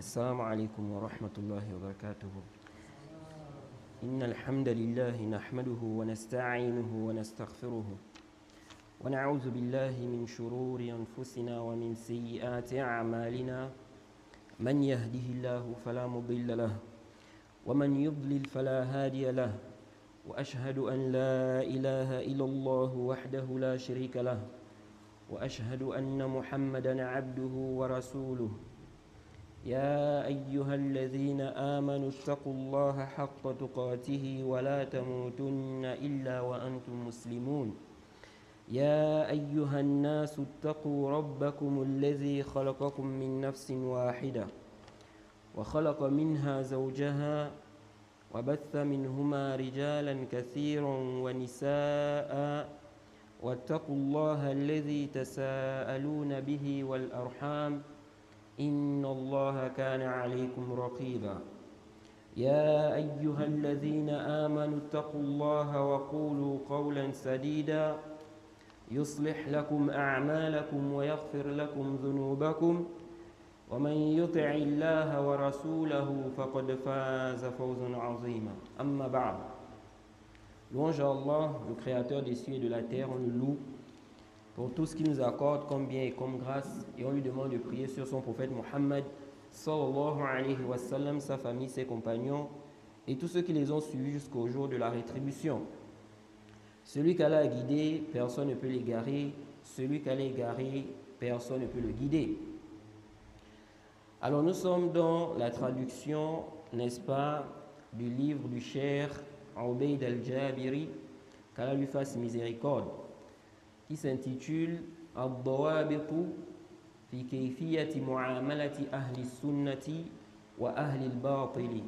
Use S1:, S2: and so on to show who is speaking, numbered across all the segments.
S1: السلام عليكم ورحمة الله وبركاته. إن الحمد لله نحمده ونستعينه ونستغفره ونعوذ بالله من شرور أنفسنا ومن سيئات أعمالنا. من يهده الله فلا مضل له ومن يضلل فلا هادي له، وأشهد أن لا إله إلا الله وحده لا شريك له، وأشهد أن محمدا عبده ورسوله. يا أيها الذين آمنوا اتقوا الله حق تقاته ولا تموتن إلا وأنتم مسلمون. يا أيها الناس اتقوا ربكم الذي خلقكم من نفس واحدة وخلق منها زوجها وبث منهما رجالا كثيرا ونساء، واتقوا الله الذي تساءلون به والأرحام إن الله كان عليكم رقيبا. يا أيها الذين آمنوا اتقوا الله وقولوا قولا سديدا يصلح لكم أعمالكم ويغفر لكم ذنوبكم، ومن يطع الله ورسوله فقد فاز فوزا عظيما. أما بعد. Louange à Allah, le créateur des cieux et de la terre, on le loue pour tout ce qu'il nous accorde comme bien et comme grâce, et on lui demande de prier sur son prophète Muhammad sallallahu alayhi wa sallam, sa famille, ses compagnons et tous ceux qui les ont suivis jusqu'au jour de la rétribution. Celui qu'Allah a guidé, personne ne peut l'égarer. Celui qu'Allah a égaré, personne ne peut le guider. Alors nous sommes dans la traduction, n'est-ce pas, du livre du Cheikh Ubayd al-Jabiri, qu'Allah lui fasse miséricorde, qui s'intitule Ad-Dawabitu fi kayfiyati mu'amalati ahli sunnati wa ahli al-batili.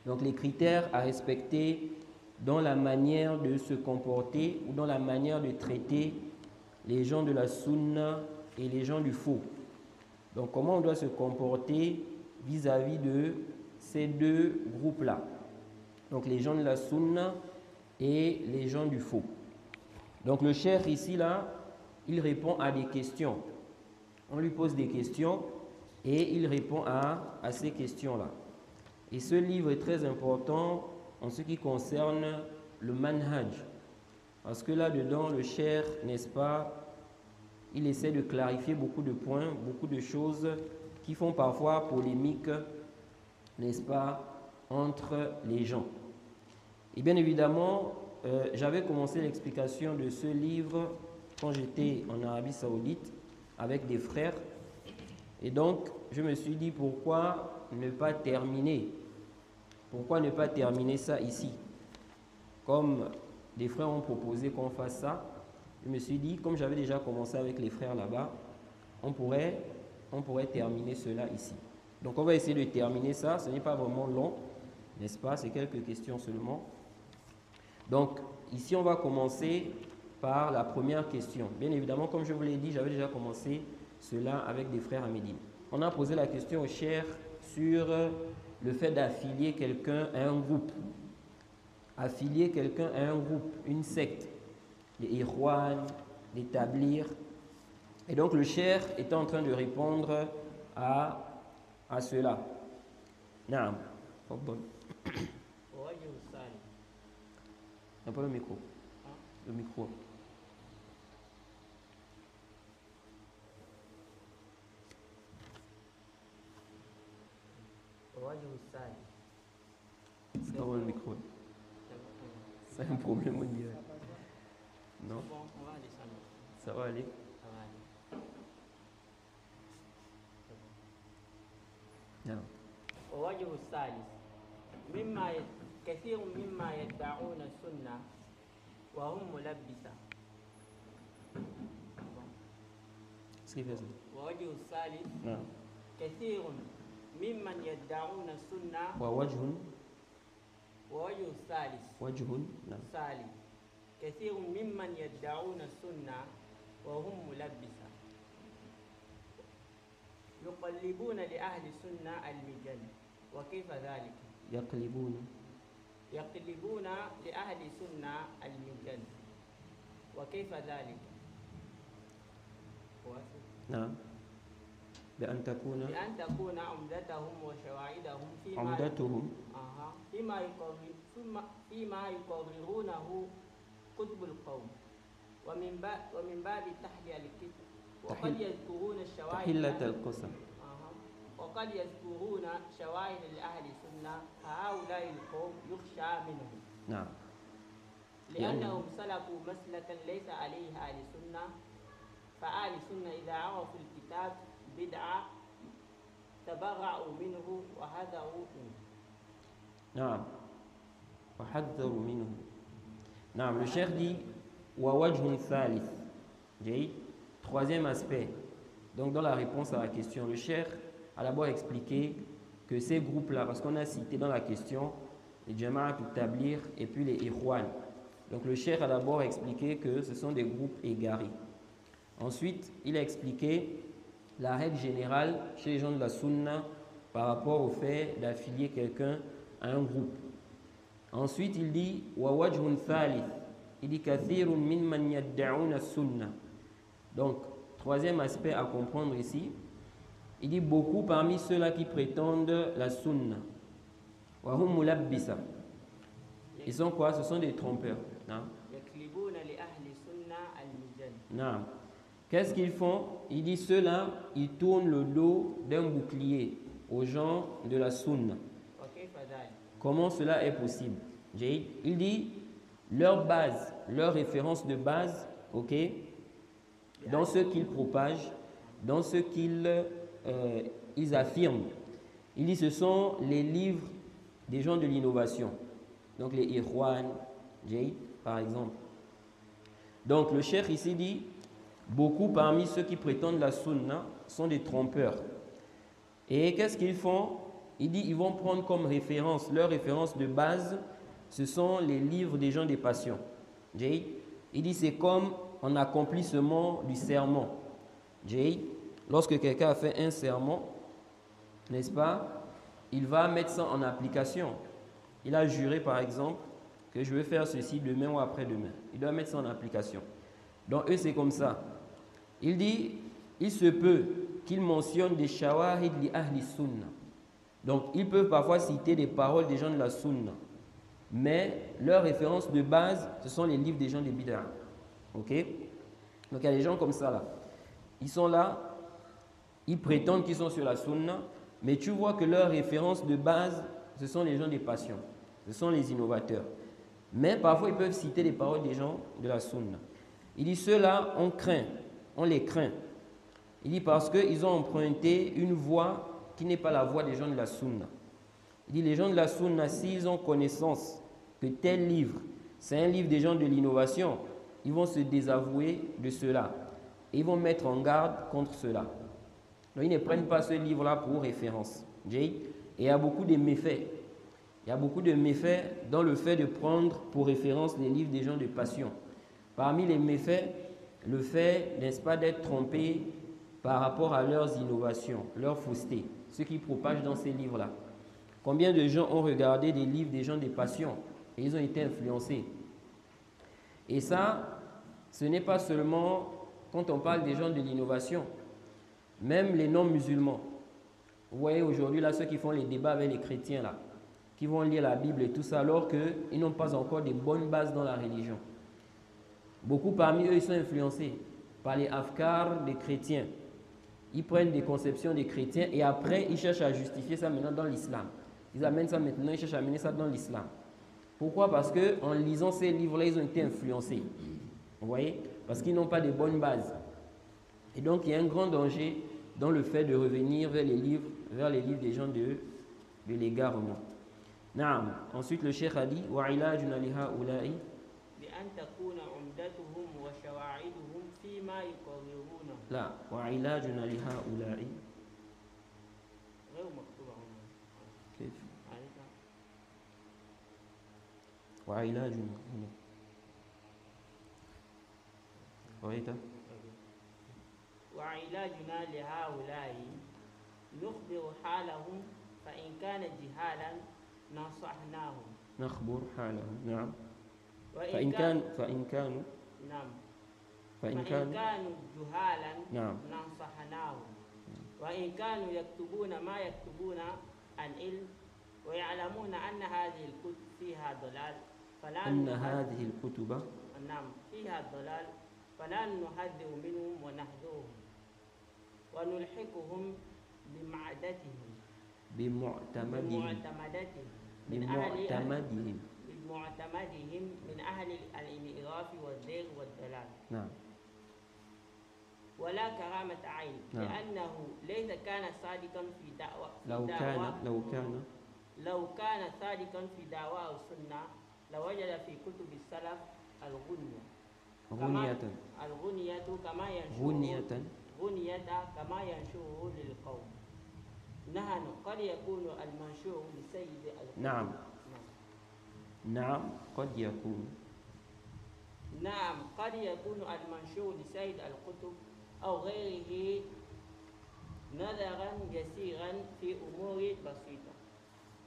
S1: Donc les critères à respecter dans la manière de se comporter ou dans la manière de traiter les gens de la sunna et les gens du faux. Donc comment on doit se comporter vis-à-vis de ces deux groupes-là. Donc les gens de la sunna et les gens du faux. Donc le cheikh ici là, il répond à des questions. On lui pose des questions et il répond à ces questions-là. Et ce livre est très important en ce qui concerne le manhaj. Parce que là-dedans, le cheikh, n'est-ce pas, il essaie de clarifier beaucoup de points, beaucoup de choses qui font parfois polémique, n'est-ce pas, entre les gens. Et bien évidemment, j'avais commencé l'explication de ce livre quand j'étais en Arabie Saoudite avec des frères. Et donc, je me suis dit pourquoi ne pas terminer ça ici? Comme des frères ont proposé qu'on fasse ça, je me suis dit, comme j'avais déjà commencé avec les frères là-bas, on pourrait terminer cela ici. Donc on va essayer de terminer ça, ce n'est pas vraiment long, n'est-ce pas? C'est quelques questions seulement. Donc ici on va commencer par la première question. Bien évidemment, comme je vous l'ai dit, j'avais déjà commencé cela avec des frères à Médine. On a posé la question au cheikh sur le fait d'affilier quelqu'un à un groupe. Affilier quelqu'un à un groupe, une secte, les Ikhwan, d'établir. Et donc le cheikh était en train de répondre à cela. Naam. Un peu le micro. Le micro. C'est pas le micro. C'est un problème au niveau. Non?
S2: On va aller ça.
S1: Ça va aller?
S2: Ça va aller.
S1: Non.
S2: ووجه الثالث كثير مما يدعون السنة وهم ملبسة. ووجه الثالث كثير ممن يدعون السنة ووجه الثالث ثالث كثير ممن يدعون السنة وهم ملبسة يقلبون لأهل السنة المجن. وكيف ذلك؟ يقلبون لأهل السنة المجن. وكيف ذلك؟
S1: نعم. بأن تكون
S2: بأن تكون عمدتهم وشواهدهم
S1: عمدتهم
S2: فيما يقررونه قطب القوم ومن باب التحلية للكتب وقد يذكرون الشواهد
S1: تحلة القسم
S2: وقد يذكرون شواهد لأهل السنة فهؤلاء القوم يخشى منهم.
S1: نعم.
S2: لأنهم سلكوا مسلكا ليس عليه أهل السنة، فأهل السنة إذا عرفوا الكتاب بدعة تبرعوا منه وحذروا منه.
S1: نعم. وحذروا منه. نعم. Le cheikh dit ووجه ثالث. J'ai troisième aspect. Donc dans la réponse à la question, le cheikh a d'abord expliqué que ces groupes-là, parce qu'on a cité dans la question les Jama'at al-Tabligh et puis les Ikhwan. Donc le cheikh a d'abord expliqué que ce sont des groupes égarés. Ensuite, il a expliqué la règle générale chez les gens de la Sunna par rapport au fait d'affilier quelqu'un à un groupe. Ensuite, il dit وَوَجْهٌ ثَالِثٌ. Il dit كَثِيرٌ مِّمَّنْ يَدَّعُونَ السُّنَّةَ. Donc, troisième aspect à comprendre ici, il dit beaucoup parmi ceux-là qui prétendent la Sunna. وَهُمْ مُلَبِّسَةٌ. Ils sont quoi? Ce sont des trompeurs. Non. Qu'est-ce qu'ils font? Il dit ceux-là, ils tournent le dos d'un bouclier aux gens de la Sunna. Comment cela est possible? Il dit leur base, leur référence de base, ok, dans ce qu'ils propagent, dans ce qu'ils affirment. Il dit ce sont les livres des gens de l'innovation. Donc les Ikhwan, par exemple. Donc le cheikh ici dit beaucoup parmi ceux qui prétendent la Sunna sont des trompeurs. Et qu'est-ce qu'ils font? Il dit ils vont prendre comme référence, leur référence de base, ce sont les livres des gens des passions. Il dit c'est comme en accomplissement du serment. Lorsque quelqu'un a fait un serment, n'est-ce pas, il va mettre ça en application. Il a juré par exemple que je vais faire ceci demain ou après-demain. Il doit mettre ça en application. Donc eux c'est comme ça. Il dit, il se peut qu'ils mentionnent des shawahid li ahli sunna. Donc ils peuvent parfois citer des paroles des gens de la sunna. Mais leur référence de base, ce sont les livres des gens des bid'ah. Ok? Donc il y a des gens comme ça là. Ils sont là, ils prétendent qu'ils sont sur la sunna, mais tu vois que leur référence de base, ce sont les gens des passions. Ce sont les innovateurs. Mais parfois, ils peuvent citer des paroles des gens de la sunna. Il dit, ceux-là, on les craint. Il dit, parce qu'ils ont emprunté une voie qui n'est pas la voie des gens de la sunna. Il dit, les gens de la sunna, s'ils ont connaissance que tel livre, c'est un livre des gens de l'innovation, ils vont se désavouer de cela. Et ils vont mettre en garde contre cela. Donc, ils ne prennent pas ce livre-là pour référence. Et il y a beaucoup de méfaits. Il y a beaucoup de méfaits dans le fait de prendre pour référence les livres des gens de passion. Parmi les méfaits, le fait, n'est-ce pas, d'être trompé par rapport à leurs innovations, leurs faussetés, ce qu'ils propagent dans ces livres-là. Combien de gens ont regardé des livres des gens de passion et ils ont été influencés? Et ça, ce n'est pas seulement quand on parle des gens de l'innovation, même les non-musulmans. Vous voyez aujourd'hui là ceux qui font les débats avec les chrétiens là, qui vont lire la Bible et tout ça alors qu'ils n'ont pas encore des bonnes bases dans la religion. Beaucoup parmi eux ils sont influencés par les afkars des chrétiens. Ils prennent des conceptions des chrétiens et après ils cherchent à justifier ça maintenant dans l'islam. Ils amènent ça maintenant, ils cherchent à amener ça dans l'islam. Pourquoi? Parce qu'en lisant ces livres-là, ils ont été influencés. Vous voyez? Parce qu'ils n'ont pas de bonnes bases. Et donc il y a un grand danger dans le fait de revenir vers les livres des gens de l'égarement. Naam. Ensuite le cheikh a dit وَعِلَاجُنَا لِهَؤُلَاءِ
S2: بأن تكون عمدتهم وشواعدهم فيما يقررونه.
S1: لا وعلاجنا لهؤلاء
S2: غير مكتوب هنا.
S1: كيف؟ وعلاجنا هنا رأيت؟
S2: وعلاجنا لهؤلاء نخبر حالهم فإن كان جهالا نصحناهم.
S1: نخبر حالهم نعم.
S2: فإن
S1: كانوا
S2: جهالا نعم نصحناهم. وإن كانوا يكتبون ما يكتبون عن علم ويعلمون أن هذه الكتب فيها ضلال فلا
S1: أن هذه الكتب
S2: نعم فيها ضلال فلا نحذر منهم ونهجرهم ونلحقهم بمعدتهم
S1: بمعتمدهم
S2: بمعتمدهم من أهل الانحراف والزيغ والضلال.
S1: نعم.
S2: ولا كرامة عين. نعم. لأنه ليس كان صادقا في دعوة لو كان صادقا في دعوة السنة لوجد في كتب السلف الغنية كما ينشره للقوم. نحن قد يكون المنشور لسيد القطب.
S1: نعم قد يكون
S2: المنشور لسيد القطب أو غيره نظرا يسيرا في أمور بسيطة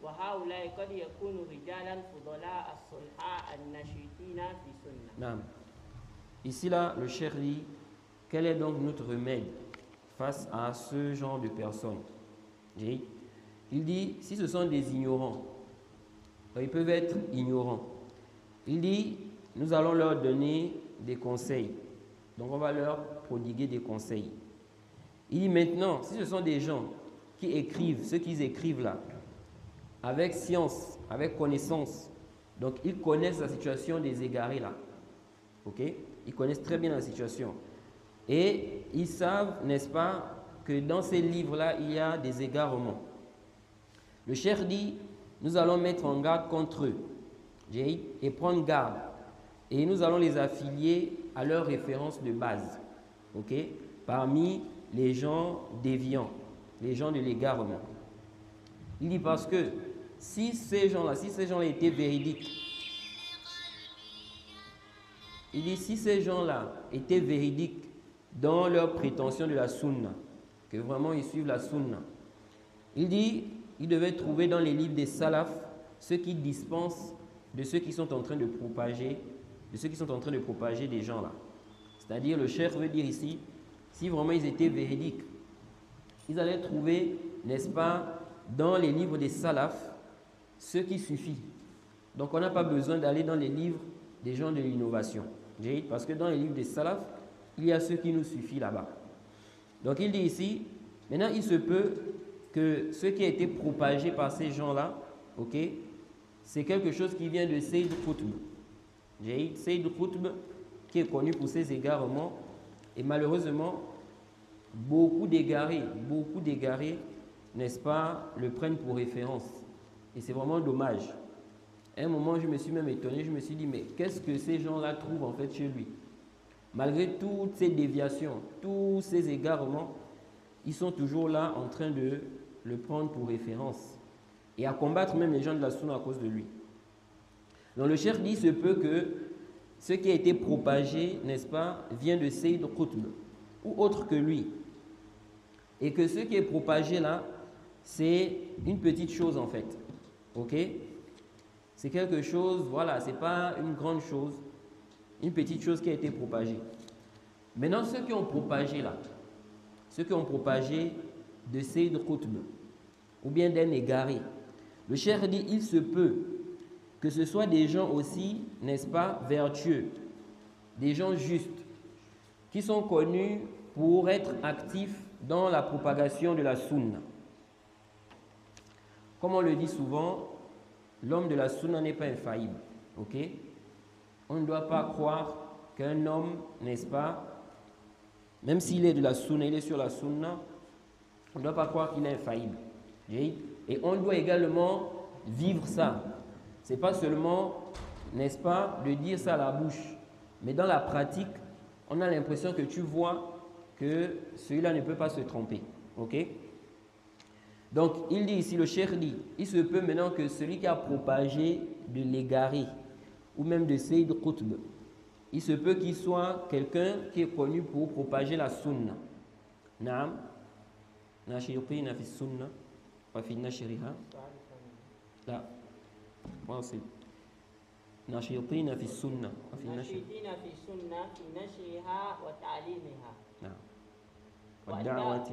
S2: وهؤلاء قد يكونوا رجالا فضلاء الصلحاء النشيطين في سنة.
S1: نعم. Ici là, le cheikh dit, quel est donc notre remède face à ce genre de personnes? Il dit, si ce sont des ignorants, ils peuvent être ignorants. Il dit, nous allons leur donner des conseils. Donc on va leur prodiguer des conseils. Il dit maintenant, si ce sont des gens qui écrivent, ce qu'ils écrivent là, avec science, avec connaissance, donc ils connaissent la situation des égarés là. Ok? Ils connaissent très bien la situation. Et ils savent, n'est-ce pas, que dans ces livres-là, il y a des égarements. Le cheikh dit, nous allons mettre en garde contre eux et prendre garde. Et nous allons les affilier à leurs références de base. Ok? Parmi les gens déviants, les gens de l'égarement. Il dit parce que si ces gens-là étaient véridiques, il dit si ces gens-là étaient véridiques dans leur prétention de la sunna, que vraiment ils suivent la sunna, il dit ils devaient trouver dans les livres des salafs ceux qui dispensent de ceux qui sont en train de propager, des gens là. C'est-à-dire le cheikh veut dire ici, si vraiment ils étaient véridiques, ils allaient trouver, n'est-ce pas, dans les livres des salafs ce qui suffit. Donc on n'a pas besoin d'aller dans les livres des gens de l'innovation. Parce que dans les livres des salafs, il y a ce qui nous suffit là-bas. Donc il dit ici, maintenant il se peut que ce qui a été propagé par ces gens-là, ok, c'est quelque chose qui vient de Sayyid Qutb. Sayyid Qutb qui est connu pour ses égarements et malheureusement beaucoup d'égarés, n'est-ce pas, le prennent pour référence. Et c'est vraiment dommage. À un moment, je me suis même étonné, je me suis dit, mais qu'est-ce que ces gens-là trouvent en fait chez lui? Malgré toutes ces déviations, tous ces égarements, ils sont toujours là en train de le prendre pour référence et à combattre même les gens de la sunna à cause de lui. Donc le cheikh dit, se peut que ce qui a été propagé, n'est-ce pas, vient de Sayyid Qutb ou autre que lui. Et que ce qui est propagé là, c'est une petite chose en fait. Ok? C'est quelque chose, voilà, c'est pas une grande chose, une petite chose qui a été propagée. Maintenant, ceux qui ont propagé là, ceux qui ont propagé de Sayyid Qutb ou bien d'un égaré, le cheikh dit, il se peut que ce soit des gens aussi, n'est-ce pas, vertueux, des gens justes, qui sont connus pour être actifs dans la propagation de la sunna. Comme on le dit souvent, l'homme de la sunna n'est pas infaillible. Ok? On ne doit pas croire qu'un homme, n'est-ce pas, même s'il est de la sunna, il est sur la sunna, on ne doit pas croire qu'il est infaillible. Et on doit également vivre ça. Ce n'est pas seulement, n'est-ce pas, de dire ça à la bouche, mais dans la pratique, on a l'impression que tu vois que celui-là ne peut pas se tromper. Ok? Donc, il dit ici, le cheikh dit, il se peut maintenant que celui qui a propagé de l'égaré, ou même de Sayyid Qutb, il se peut qu'il soit quelqu'un qui est connu pour propager la sunna. Naam, nashiqina fi sunna, wa fi nashriha. Là, moi aussi. ناشطين في السنة وفي النشر.
S2: ناشطين في السنة في نشرها وتعليمها.
S1: نعم.
S2: والدعوة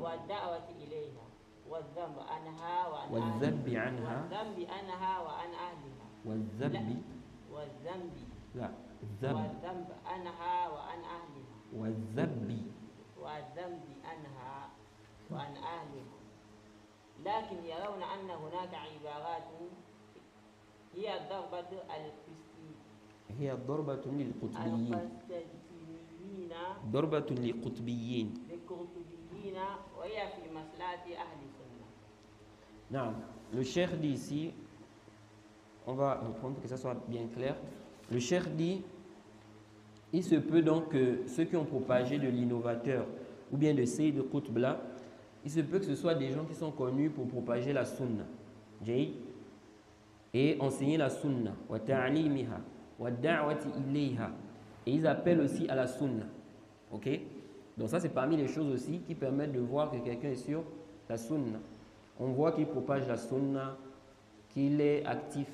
S2: إليها والذنب عنها وعن
S1: والذب
S2: أهلها
S1: عنها
S2: والذنب عنها وعن أهلها
S1: والذب
S2: والذنب
S1: لا الذب
S2: والذنب عنها وعن أهلها
S1: والذب
S2: والذنب عنها وعن أهلها لكن يرون أن هناك عبارات هي الضربة
S1: هي ضربة للقطبيين ضربة للقطبيين
S2: وهي في مصلحة أهل السنة.
S1: Non, le cheikh dit ici, on va reprendre pour que ça soit bien clair. Le cheikh dit, il se peut donc que ceux qui ont propagé de l'innovateur ou bien de Sayyid Qutb là, il se peut que ce soit des gens qui sont connus pour propager la sunna et enseigner la sunna wa ta'limiha wa da'wati ilayha, et ils appellent aussi à la sunna. OK? Donc ça c'est parmi les choses aussi qui permettent de voir que quelqu'un est sur la sunna. On voit qu'il propage la sunna, qu'il est actif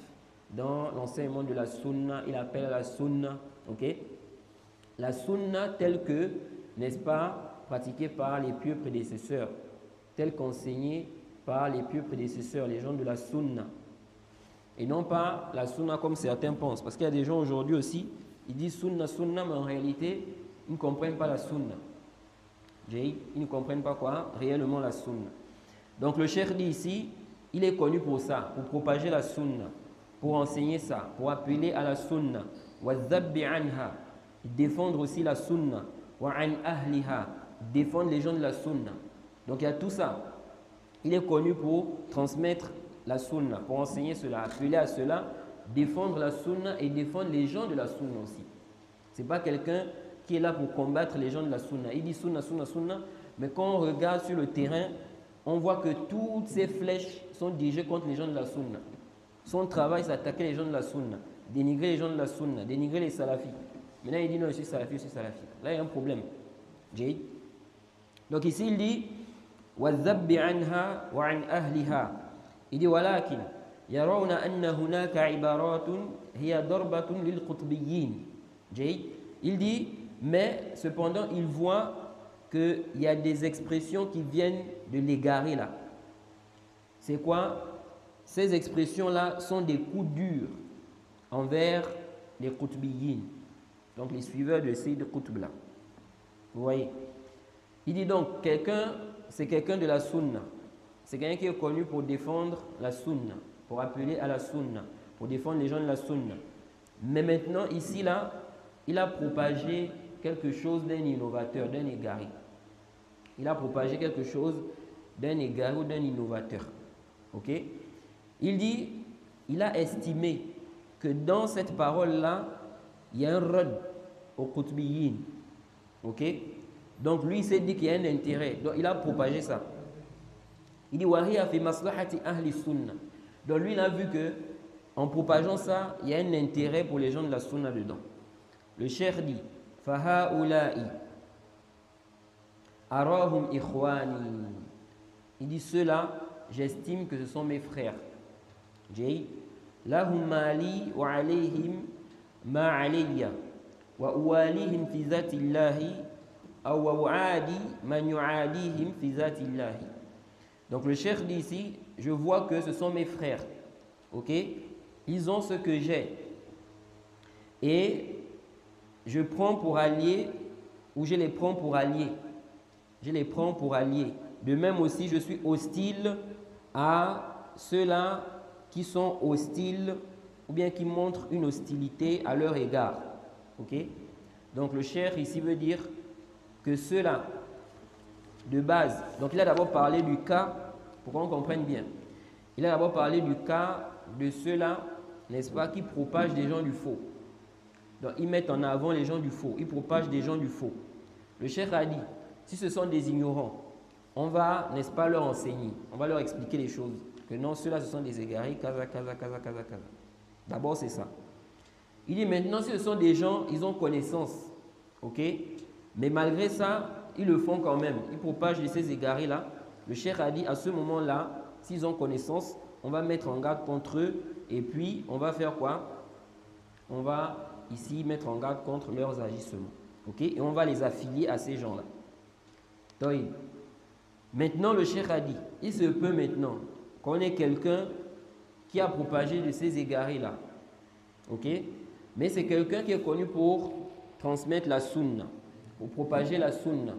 S1: dans l'enseignement de la sunna, il appelle à la sunna. OK? La sunna telle que, n'est-ce pas, pratiquée par les pieux prédécesseurs, telle qu'enseignée par les pieux prédécesseurs, les gens de la sunna. Et non pas la sunna comme certains pensent. Parce qu'il y a des gens aujourd'hui aussi, ils disent sunna, sunna, mais en réalité, ils ne comprennent pas la sunna. Ils ne comprennent pas quoi? Réellement la sunna. Donc le cheikh dit ici, il est connu pour ça, pour propager la sunna, pour enseigner ça, pour appeler à la sunna. Wa dhabbi anha, défendre aussi la sunna. Wa an ahliha, défendre les gens de la sunna. Donc il y a tout ça. Il est connu pour transmettre la sunna, pour enseigner cela, appeler à cela, défendre la sunna et défendre les gens de la sunna aussi. Ce n'est pas quelqu'un qui est là pour combattre les gens de la sunna. Il dit sunna, sunna, sunna, mais quand on regarde sur le terrain, on voit que toutes ces flèches sont dirigées contre les gens de la sunna. Son travail, c'est attaquer les gens de la sunna, dénigrer les gens de la sunna, dénigrer les salafis. Maintenant, il dit non, je suis salafi, je suis salafi. Là, il y a un problème. Donc ici, il dit وَالذَّبِّ عَنْهَا وَعَنْ أَهْلِهَا. Il dit وَلَكِنْ يَرَوْنَ أَنَّ هُنَاكَ عِبَارَاتٌ هِيَ ضَرْبَةٌ لِلْقُطْبِيِّينَ. Il dit, mais cependant, il voit qu'il y a des expressions qui viennent de l'égaré là. C'est quoi? Ces expressions-là sont des coups durs envers les Qutbiyyin, donc les suiveurs de Sayyid Qutb là. Vous voyez? Il dit donc, c'est quelqu'un de la sunna. C'est quelqu'un qui est connu pour défendre la sunna, pour appeler à la sunna, pour défendre les gens de la sunna. Mais maintenant, ici là, il a propagé quelque chose d'un innovateur, d'un égaré. Il a propagé quelque chose d'un égaré ou d'un innovateur. Ok? Il dit, il a estimé que dans cette parole-là, il y a un rad au Qutbiyyin. Ok? Donc lui, il s'est dit qu'il y a un intérêt. Donc il a propagé ça. Il dit, Wahiya fi maslahati ahli sunna. Donc lui, il a vu que en propageant ça, il y a un intérêt pour les gens de la sunna dedans. Le cheikh dit, Fahaula'i arahum ikhwani. Il dit, ceux-là, j'estime que ce sont mes frères. Lahum mali wa alayhim ma alayya wa uwalihim fi zatillahi aw wa uadi man yuadihim fi zatillahi. Donc le cheikh dit ici, je vois que ce sont mes frères. Ok? Ils ont ce que j'ai. Et je prends pour alliés, ou je les prends pour alliés. Je les prends pour alliés. De même aussi, je suis hostile à ceux-là qui sont hostiles ou bien qui montrent une hostilité à leur égard. Ok? Donc le cheikh ici veut dire que ceux-là, de base, donc il a d'abord parlé du cas, pour qu'on comprenne bien. Il a d'abord parlé du cas de ceux-là, n'est-ce pas, qui propagent des gens du faux. Donc ils mettent en avant les gens du faux, ils propagent des gens du faux. Le cheikh a dit, si ce sont des ignorants, on va, n'est-ce pas, leur enseigner, on va leur expliquer les choses. Que non, ceux-là, ce sont des égarés, kaza. D'abord, c'est ça. Il dit maintenant, si ce sont des gens, ils ont connaissance, ok? Mais malgré ça, ils le font quand même. Ils propagent ces égarés-là. Le cheikh a dit, à ce moment-là, s'ils ont connaissance, on va mettre en garde contre eux. Et puis, on va faire quoi? On va ici mettre en garde contre leurs agissements. Ok? Et on va les affilier à ces gens-là. Donc, Maintenant, le cheikh a dit, il se peut maintenant qu'on ait quelqu'un qui a propagé de ces égarés-là. Ok? Mais c'est quelqu'un qui est connu pour transmettre la sunna, pour propager la sunna,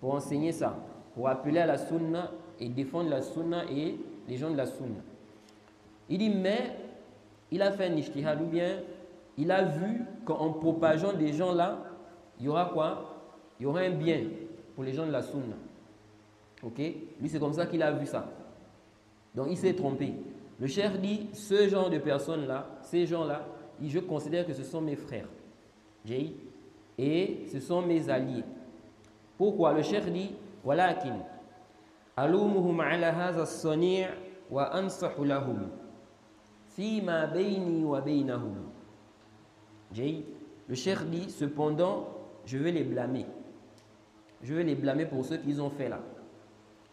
S1: pour enseigner ça, pour appeler à la sunna et défendre la sunna et les gens de la sunna. Il dit, mais il a fait un ijtihad ou bien il a vu qu'en propageant des gens là, il y aura quoi? Il y aura un bien pour les gens de la sunna. Ok? Lui, c'est comme ça qu'il a vu ça. Donc, il s'est trompé. Le cheikh dit, ce genre de personnes-là, ces gens-là, je considère que ce sont mes frères. Et ce sont mes alliés. Pourquoi? Le cheikh dit, walakin, alumuhum ala hadha as-sani' wa ansahu lahum fima bayni wa baynahum. Le cheikh dit, cependant, je vais les blâmer. Je vais les blâmer pour ce qu'ils ont fait là.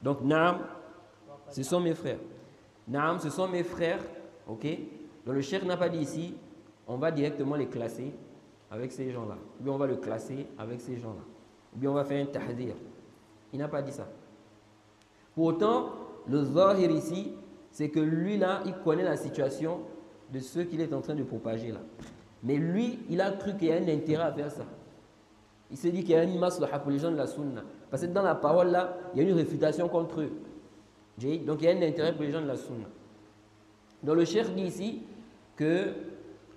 S1: Donc, naam, ce sont mes frères. Naam, ce sont mes frères. Ok? Donc, le cheikh n'a pas dit ici, on va directement les classer avec ces gens-là. Ou bien on va le classer avec ces gens-là. Ou bien on va faire un tahdir. Il n'a pas dit ça. Pourtant, le zahir ici, c'est que lui là, il connaît la situation de ceux qu'il est en train de propager là. Mais lui, il a cru qu'il y a un intérêt à faire ça. Il s'est dit qu'il y a une maslaha pour les gens de la sunna. Parce que dans la parole là, il y a une réfutation contre eux. Donc il y a un intérêt pour les gens de la sunna. Donc le cheikh dit ici que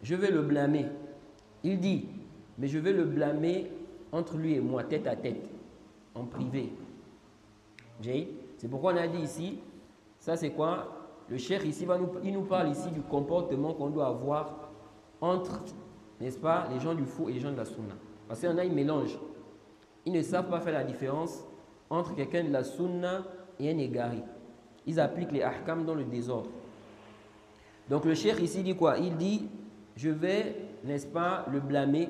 S1: je vais le blâmer. Il dit, mais je vais le blâmer entre lui et moi, tête à tête, en privé. C'est pourquoi on a dit ici, ça c'est quoi? Le cheikh ici, il nous parle ici du comportement qu'on doit avoir entre, n'est-ce pas, les gens du faux et les gens de la sunna. Parce qu'il y en a, ils mélangent. Ils ne savent pas faire la différence entre quelqu'un de la sunna et un égaré. Ils appliquent les ahkam dans le désordre. Donc le cheikh ici dit quoi? Il dit, je vais, n'est-ce pas, le blâmer.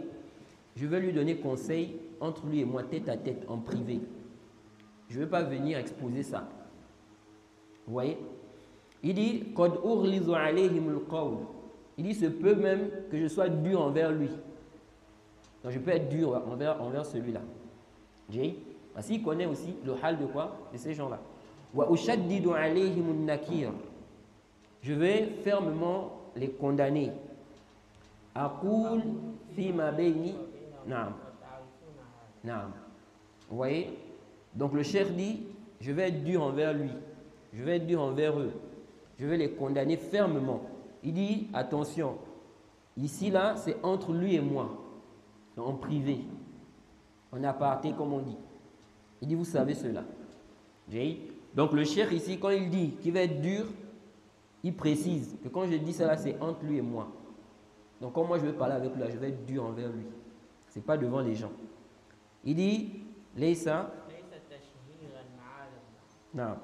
S1: Je vais lui donner conseil entre lui et moi, tête à tête, en privé. Je ne vais pas venir exposer ça. Vous voyez? Il dit, Qad ughlizu alayhim al-qawl. Il dit, ce peut même que je sois dur envers lui. Donc je peux être dur envers celui-là. Parce qu'il connaît aussi le hal de quoi? De ces gens-là. Wa ushaddidu alayhim an-nakir. Je vais fermement les condamner. Aqul fi ma bayni. Naam. Naam. Vous voyez? Donc le cheikh dit, je vais être dur envers lui. Je vais être dur envers eux. Je vais les condamner fermement. Il dit, attention, ici là, c'est entre lui et moi. En privé. En aparté, comme on dit. Il dit, vous savez cela. Donc le cheikh ici, quand il dit qu'il va être dur, il précise que quand je dis cela, c'est entre lui et moi. Donc quand moi je vais parler avec lui, là, je vais être dur envers lui. Ce n'est pas devant les gens. Il dit, Laysa. Non.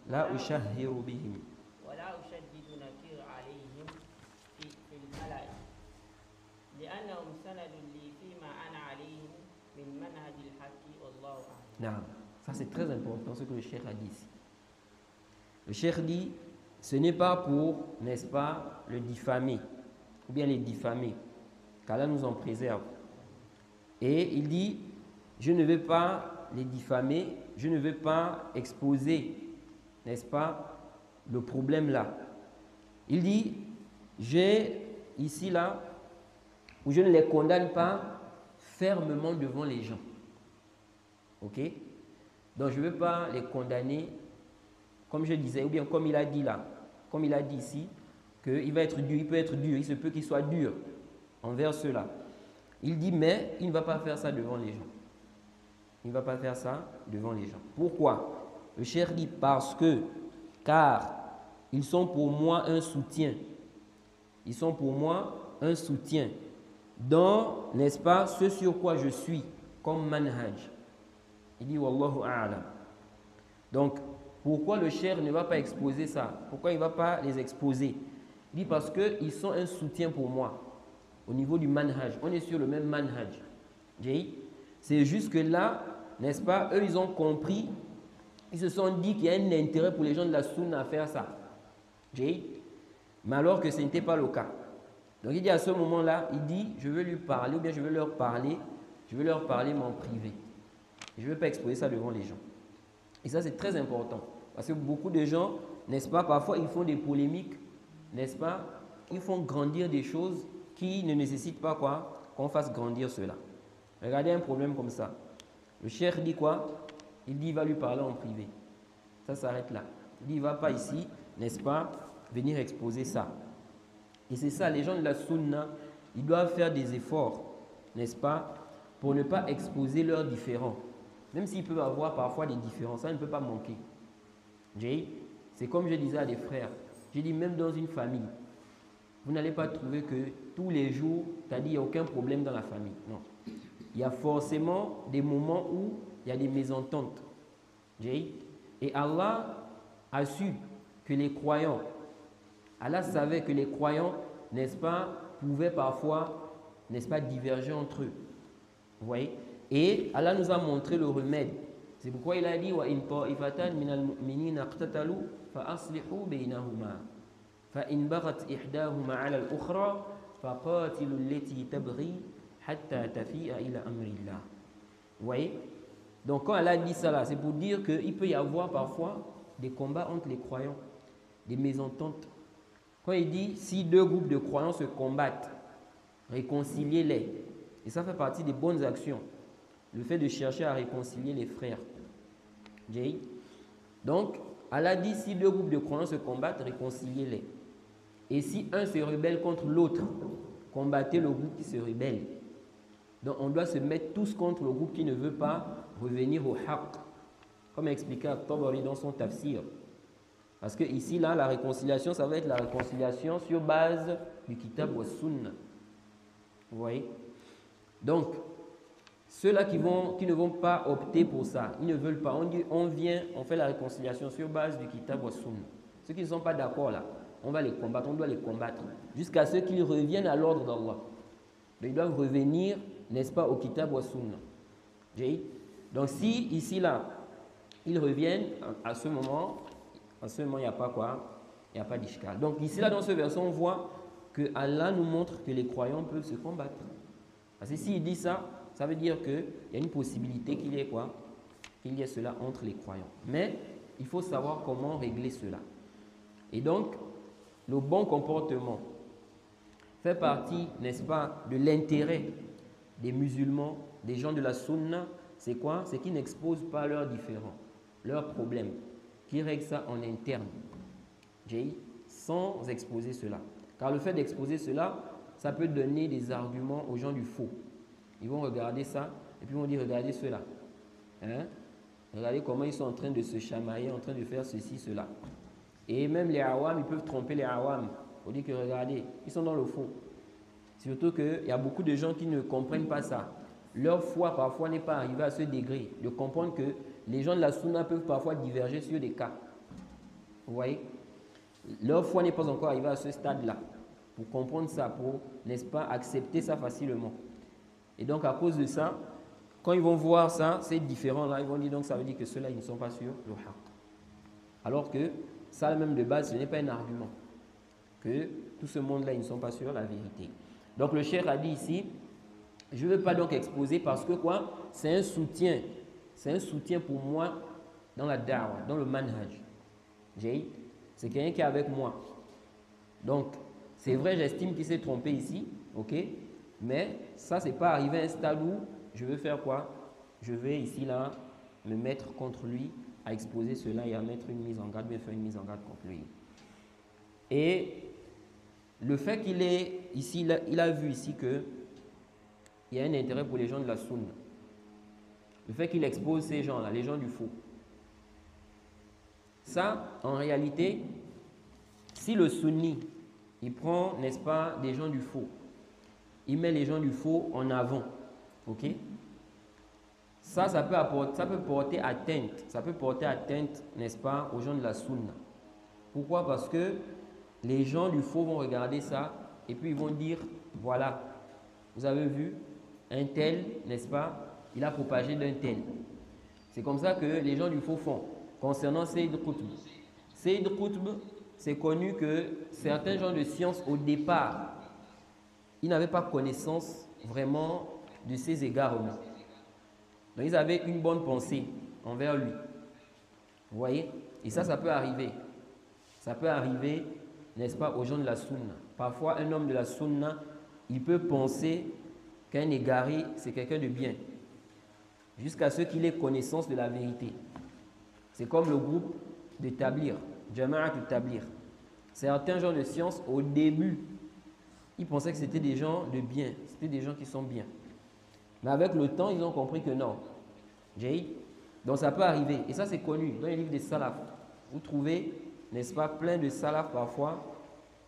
S1: La ushahiru bihim. Non. Ça c'est très important ce que le cheikh a dit ici. Le cheikh dit, ce n'est pas pour, n'est-ce pas, le diffamer, ou bien les diffamer, qu'Allah nous en préserve. Et il dit, je ne vais pas les diffamer, je ne vais pas exposer, n'est-ce pas, le problème là. Il dit, j'ai ici là, où je ne les condamne pas fermement devant les gens. Ok? Donc je ne vais pas les condamner, comme je disais, ou bien comme il a dit là, comme il a dit ici, qu'il va être dur, il peut être dur, il se peut qu'il soit dur envers ceux-là. Il dit, mais il ne va pas faire ça devant les gens. Il ne va pas faire ça devant les gens. Pourquoi? Le cheikh dit, car ils sont pour moi un soutien. Ils sont pour moi un soutien dans, n'est-ce pas, ce sur quoi je suis, comme manhaj. Il dit, Wallahu a'lam. Donc, pourquoi le cheikh ne va pas exposer ça? Pourquoi il ne va pas les exposer? Il dit, parce qu'ils sont un soutien pour moi, au niveau du manhaj. On est sur le même manhaj. C'est juste que là, n'est-ce pas, eux, ils ont compris, ils se sont dit qu'il y a un intérêt pour les gens de la sunna à faire ça. Mais alors que ce n'était pas le cas. Donc il dit à ce moment-là, il dit, je veux lui parler, ou bien je veux leur parler mais en privé. Je ne veux pas exposer ça devant les gens. Et ça, c'est très important. Parce que beaucoup de gens, n'est-ce pas, parfois ils font des polémiques, n'est-ce pas, ils font grandir des choses qui ne nécessitent pas quoi, qu'on fasse grandir cela. Regardez un problème comme ça. Le cheikh dit quoi? Il dit il va lui parler en privé. Ça s'arrête là. Il dit il ne va pas ici, n'est-ce pas, venir exposer ça. Et c'est ça, les gens de la sunna, ils doivent faire des efforts, n'est-ce pas, pour ne pas exposer leurs différends. Même s'ils peuvent avoir parfois des différences, ça ne peut pas manquer. C'est comme je disais à des frères, j'ai dit même dans une famille, vous n'allez pas trouver que tous les jours, c'est-à-dire il n'y a aucun problème dans la famille. Non. Il y a forcément des moments où il y a des mésententes. Et Allah a su que les croyants, Allah savait que les croyants, n'est-ce pas, pouvaient parfois, n'est-ce pas, diverger entre eux. Vous voyez? Et Allah nous a montré le remède. C'est pourquoi il a dit wa in ta'ifatan minal mu'minina iqtatalu fa aslihu baynahuma fa in baghat ihdahuma 'ala al-ukhra fa qatilu allati tabghi hatta tafi'a ila amrillah. Vous voyez? Donc quand Allah dit ça là, c'est pour dire qu'il peut y avoir parfois des combats entre les croyants, des mésententes. Quand il dit si deux groupes de croyants se combattent, réconciliez-les. Et ça fait partie des bonnes actions. Le fait de chercher à réconcilier les frères. Donc, Allah dit si deux groupes de croyants se combattent, réconciliez-les. Et si un se rebelle contre l'autre, combattez le groupe qui se rebelle. Donc, on doit se mettre tous contre le groupe qui ne veut pas revenir au haqq. Comme expliqué At-Tabari dans son tafsir. Parce que ici, là, la réconciliation, ça va être la réconciliation sur base du kitab wa sunna. Vous voyez? Donc, ceux-là qui ne vont pas opter pour ça, ils ne veulent pas. On dit, on fait la réconciliation sur base du kitab wa sunna. Ceux qui ne sont pas d'accord là, on va les combattre, on doit les combattre. Jusqu'à ce qu'ils reviennent à l'ordre d'Allah. Ils doivent revenir, n'est-ce pas, au kitab wa sunna. Donc si ici là, ils reviennent, à ce moment, il n'y a pas quoi? Il n'y a pas d'ishkal. Donc ici là, dans ce verset, on voit que Allah nous montre que les croyants peuvent se combattre. Parce que s'il dit ça, ça veut dire qu'il y a une possibilité qu'il y ait quoi? Qu'il y ait cela entre les croyants. Mais il faut savoir comment régler cela. Et donc, le bon comportement fait partie, n'est-ce pas, de l'intérêt des musulmans, des gens de la sunna. C'est quoi? C'est qu'ils n'exposent pas leurs différends, leurs problèmes, qu'ils règlent ça en interne, sans exposer cela. Car le fait d'exposer cela, ça peut donner des arguments aux gens du faux. Ils vont regarder ça et puis ils vont dire regardez cela. Regardez comment ils sont en train de se chamailler, en train de faire ceci, cela. Et même les awam, ils peuvent tromper les awam. On dit que regardez, ils sont dans le faux. Surtout qu'il y a beaucoup de gens qui ne comprennent pas ça. Leur foi parfois n'est pas arrivée à ce degré de comprendre que les gens de la sunna peuvent parfois diverger sur des cas. Vous voyez? Leur foi n'est pas encore arrivée à ce stade-là pour comprendre ça, pour, n'est-ce pas, accepter ça facilement. Et donc, à cause de ça, quand ils vont voir ça, c'est différent là, ils vont dire donc ça veut dire que ceux-là, ils ne sont pas sur le haqq. Alors que ça, même de base, ce n'est pas un argument. Que tout ce monde-là, ils ne sont pas sur la vérité. Donc, le cheikh a dit ici, je ne veux pas donc exposer parce que quoi? C'est un soutien. C'est un soutien pour moi dans la da'wah, dans le manhaj. C'est quelqu'un qui est avec moi. Donc, c'est vrai, j'estime qu'il s'est trompé ici, ok? Mais ça, c'est pas arrivé à un stade où je veux faire quoi? Je vais ici, là, me mettre contre lui, à exposer cela et à mettre une mise en garde, bien faire une mise en garde contre lui. Et le fait qu'il est ici, il a vu ici que il y a un intérêt pour les gens de la sunna. Le fait qu'il expose ces gens-là, les gens du faux. Ça, en réalité, si le sunni, il prend, n'est-ce pas, des gens du faux, il met les gens du faux en avant, ok? Ça peut porter atteinte, n'est-ce pas, aux gens de la sunna. Pourquoi? Parce que les gens du faux vont regarder ça et puis ils vont dire, voilà, vous avez vu, un tel, n'est-ce pas, il a propagé d'un tel. C'est comme ça que les gens du faux font. Concernant Sayyid Qutb. Sayyid Qutb, c'est connu que certains gens de science, au départ, ils n'avaient pas connaissance vraiment de ses égarements. Donc, ils avaient une bonne pensée envers lui. Vous voyez? Et ça peut arriver. Ça peut arriver, n'est-ce pas, aux gens de la sunna. Parfois, un homme de la sunna, il peut penser qu'un égaré, c'est quelqu'un de bien, jusqu'à ce qu'il ait connaissance de la vérité. C'est comme le groupe de Tablir, Jama'at Tablir. Certains gens de science, au début, ils pensaient que c'était des gens de bien, c'était des gens qui sont bien. Mais avec le temps, ils ont compris que non. Donc ça peut arriver. Et ça, c'est connu dans les livres des salafs. Vous trouvez, n'est-ce pas, plein de salafs parfois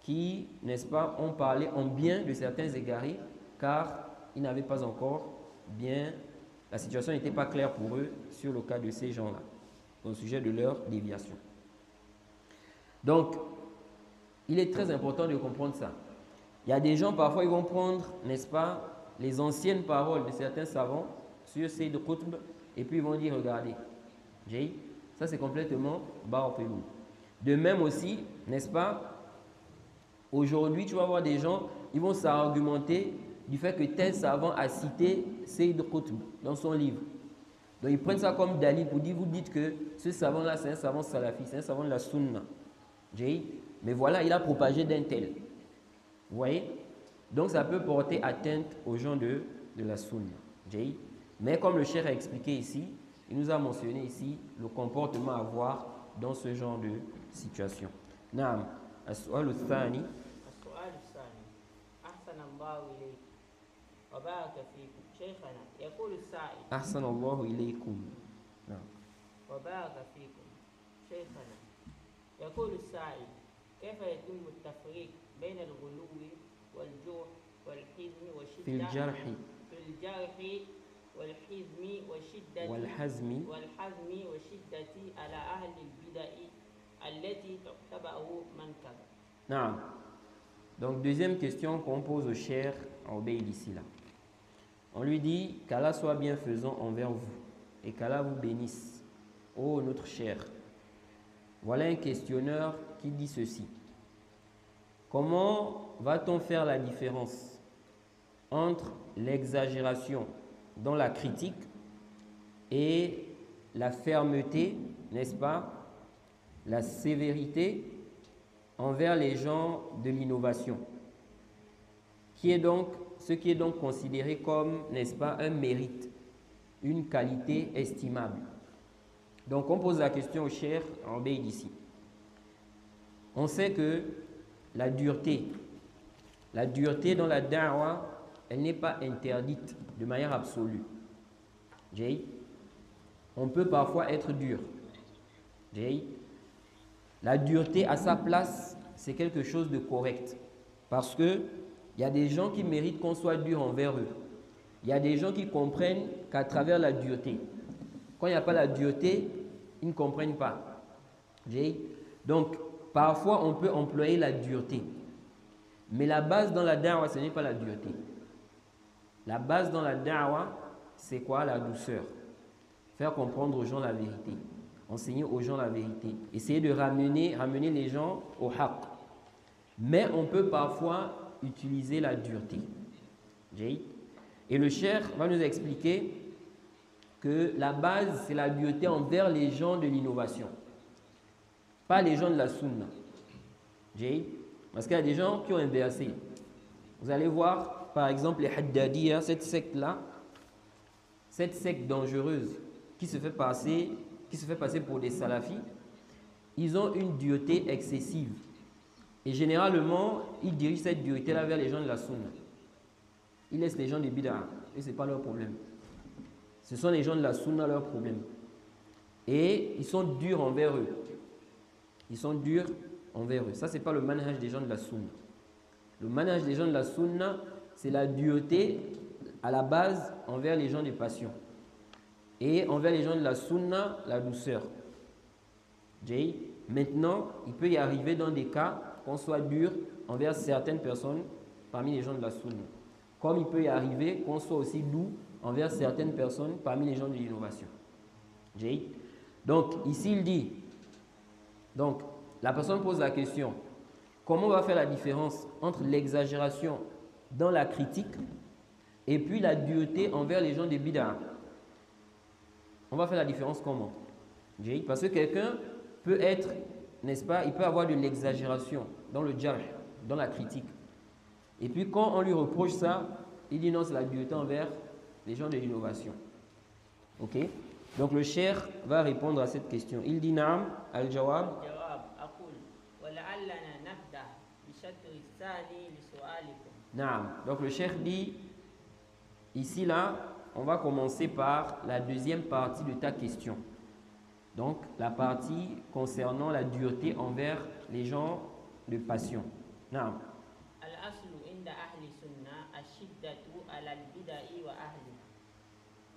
S1: qui, n'est-ce pas, ont parlé en bien de certains égarés car ils n'avaient pas encore bien, la situation n'était pas claire pour eux sur le cas de ces gens-là, au sujet de leur déviation. Donc, il est très important de comprendre ça. Il y a des gens, parfois, ils vont prendre, n'est-ce pas, les anciennes paroles de certains savants sur Sayyid Qutb et puis ils vont dire, regardez, ça c'est complètement batilou. De même aussi, n'est-ce pas, aujourd'hui, tu vas voir des gens, ils vont s'argumenter du fait que tel savant a cité Sayyid Qutb dans son livre. Donc ils prennent ça comme dalil pour dire, vous dites que ce savant-là, c'est un savant salafi, c'est un savant de la sunna. Mais voilà, il a propagé d'un tel. Vous voyez? Donc ça peut porter atteinte aux gens de la sunna. Mais comme le cheikh a expliqué ici, il nous a mentionné ici le comportement à avoir dans ce genre de situation. Naam, as-su'al ath-thani.
S2: السؤال الثاني أحسن الله إليك وبارك فيكم شيخنا يقول السائل
S1: أحسن الله إليكم. نعم.
S2: وبارك فيكم شيخنا يقول السائل كيف يتم التفريق بين الغلو والجرح والحزم والشدة
S1: في الجرح
S2: والحزم والشدة على أهل البدع التي تعتبر منكرا.
S1: نعم. Donc deuxième question qu'on pose au cher Obeid ici là. On lui dit qu'Allah soit bienfaisant envers vous et qu'Allah vous bénisse. Ô notre cher. Voilà un questionneur qui dit ceci. Comment va-t-on faire la différence entre l'exagération dans la critique et la fermeté, n'est-ce pas, la sévérité envers les gens de l'innovation, ce qui est donc considéré comme, n'est-ce pas, un mérite, une qualité estimable. Donc on pose la question au cheikh Obeid ici. On sait que la dureté dans la da'wa, elle n'est pas interdite de manière absolue. On peut parfois être dur. La dureté à sa place, c'est quelque chose de correct. Parce que il y a des gens qui méritent qu'on soit dur envers eux. Il y a des gens qui comprennent qu'à travers la dureté. Quand il n'y a pas la dureté, ils ne comprennent pas. Donc, parfois, on peut employer la dureté. Mais la base dans la da'wa, ce n'est pas la dureté. La base dans la da'wa, c'est quoi? La douceur. Faire comprendre aux gens la vérité. Enseigner aux gens la vérité. Essayer de ramener les gens au haqq. Mais on peut parfois utiliser la dureté. Et le cheikh va nous expliquer que la base, c'est la dureté envers les gens de l'innovation. Pas les gens de la sunna. Parce qu'il y a des gens qui ont inversé. Vous allez voir, par exemple, les Haddadiyya, cette secte-là, cette secte dangereuse qui se fait passer pour des salafis, ils ont une dureté excessive. Et généralement, ils dirigent cette dureté-là vers les gens de la sunna. Ils laissent les gens des bid'a, et ce n'est pas leur problème. Ce sont les gens de la sunna leur problème. Et ils sont durs envers eux. Ils sont durs envers eux. Ça, ce n'est pas le manhaj des gens de la sunna. Le manhaj des gens de la sunna, c'est la dureté à la base envers les gens des passions. Et envers les gens de la sunna, la douceur. Maintenant, il peut y arriver dans des cas qu'on soit dur envers certaines personnes parmi les gens de la sunna. Comme il peut y arriver qu'on soit aussi doux envers certaines personnes parmi les gens de l'innovation. Donc, ici, il dit, donc, la personne pose la question, comment on va faire la différence entre l'exagération dans la critique et puis la dureté envers les gens des bid'a? On va faire la différence comment? Parce que quelqu'un peut être, n'est-ce pas, il peut avoir de l'exagération dans le jarh, dans la critique. Et puis quand on lui reproche ça, il dit non, c'est la dureté envers les gens de l'innovation. Ok? Donc le cheikh va répondre à cette question. Il dit naam, al-jawab. Naam. Donc le cheikh dit, ici là, on va commencer par la deuxième partie de ta question. Donc la partie concernant la dureté envers les gens de passion. Naam.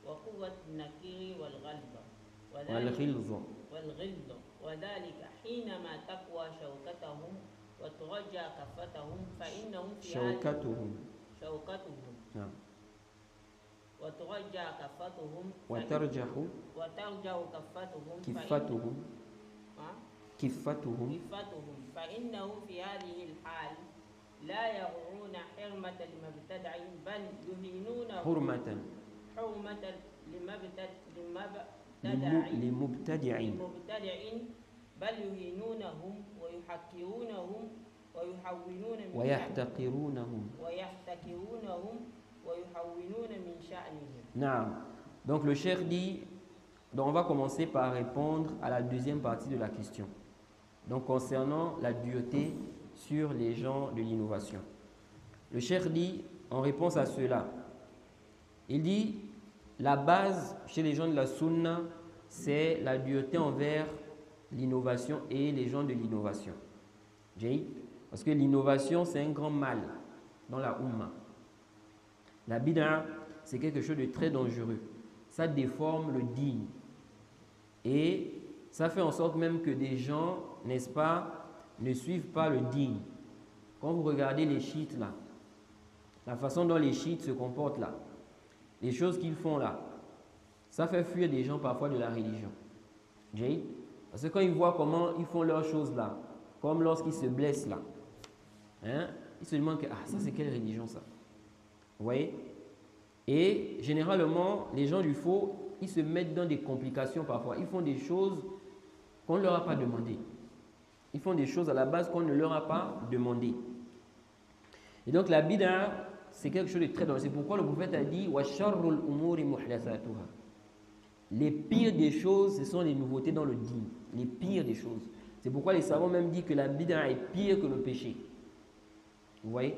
S2: وقوة النكير والغلظة والغلظة وذلك حينما تقوى شوكتهم وترجى كفتهم فإنهم في شوكتهم نعم وترجى كفتهم
S1: وترجح كفتهم
S2: فإنهم في هذه الحال لا يرعون حرمة المبتدع بل يهينونه حرمة لمبتدع بل يهينونهم ويحقرونهم ويحتقرونهم ويحونون من شأنهم.
S1: نعم. Donc le cheikh dit, donc on va commencer par répondre à la deuxième partie de la question. Donc concernant la dureté sur les gens de l'innovation. Le cheikh dit, en réponse à cela, il dit, la base chez les gens de la sunna, c'est la dureté envers l'innovation et les gens de l'innovation. Parce que l'innovation, c'est un grand mal dans la Ummah. La bid'a, c'est quelque chose de très dangereux. Ça déforme le dîn. Et ça fait en sorte même que des gens, n'est-ce pas, ne suivent pas le dîn. Quand vous regardez les chiites là, la façon dont les chiites se comportent là, les choses qu'ils font là, ça fait fuir des gens parfois de la religion. Parce que quand ils voient comment ils font leurs choses là, comme lorsqu'ils se blessent là, hein, ils se demandent que, ah, ça c'est quelle religion ça? Vous voyez? Et généralement, les gens du faux, ils se mettent dans des complications parfois. Ils font des choses qu'on ne leur a pas demandé. Ils font des choses à la base qu'on ne leur a pas demandé. Et donc la bid'a, c'est quelque chose de très dangereux. C'est pourquoi le prophète a dit wa sharrul umuri muhdathatuha. Les pires des choses, ce sont les nouveautés dans le dîn. Les pires des choses. C'est pourquoi les savants même disent que la bid'a est pire que le péché. Vous voyez?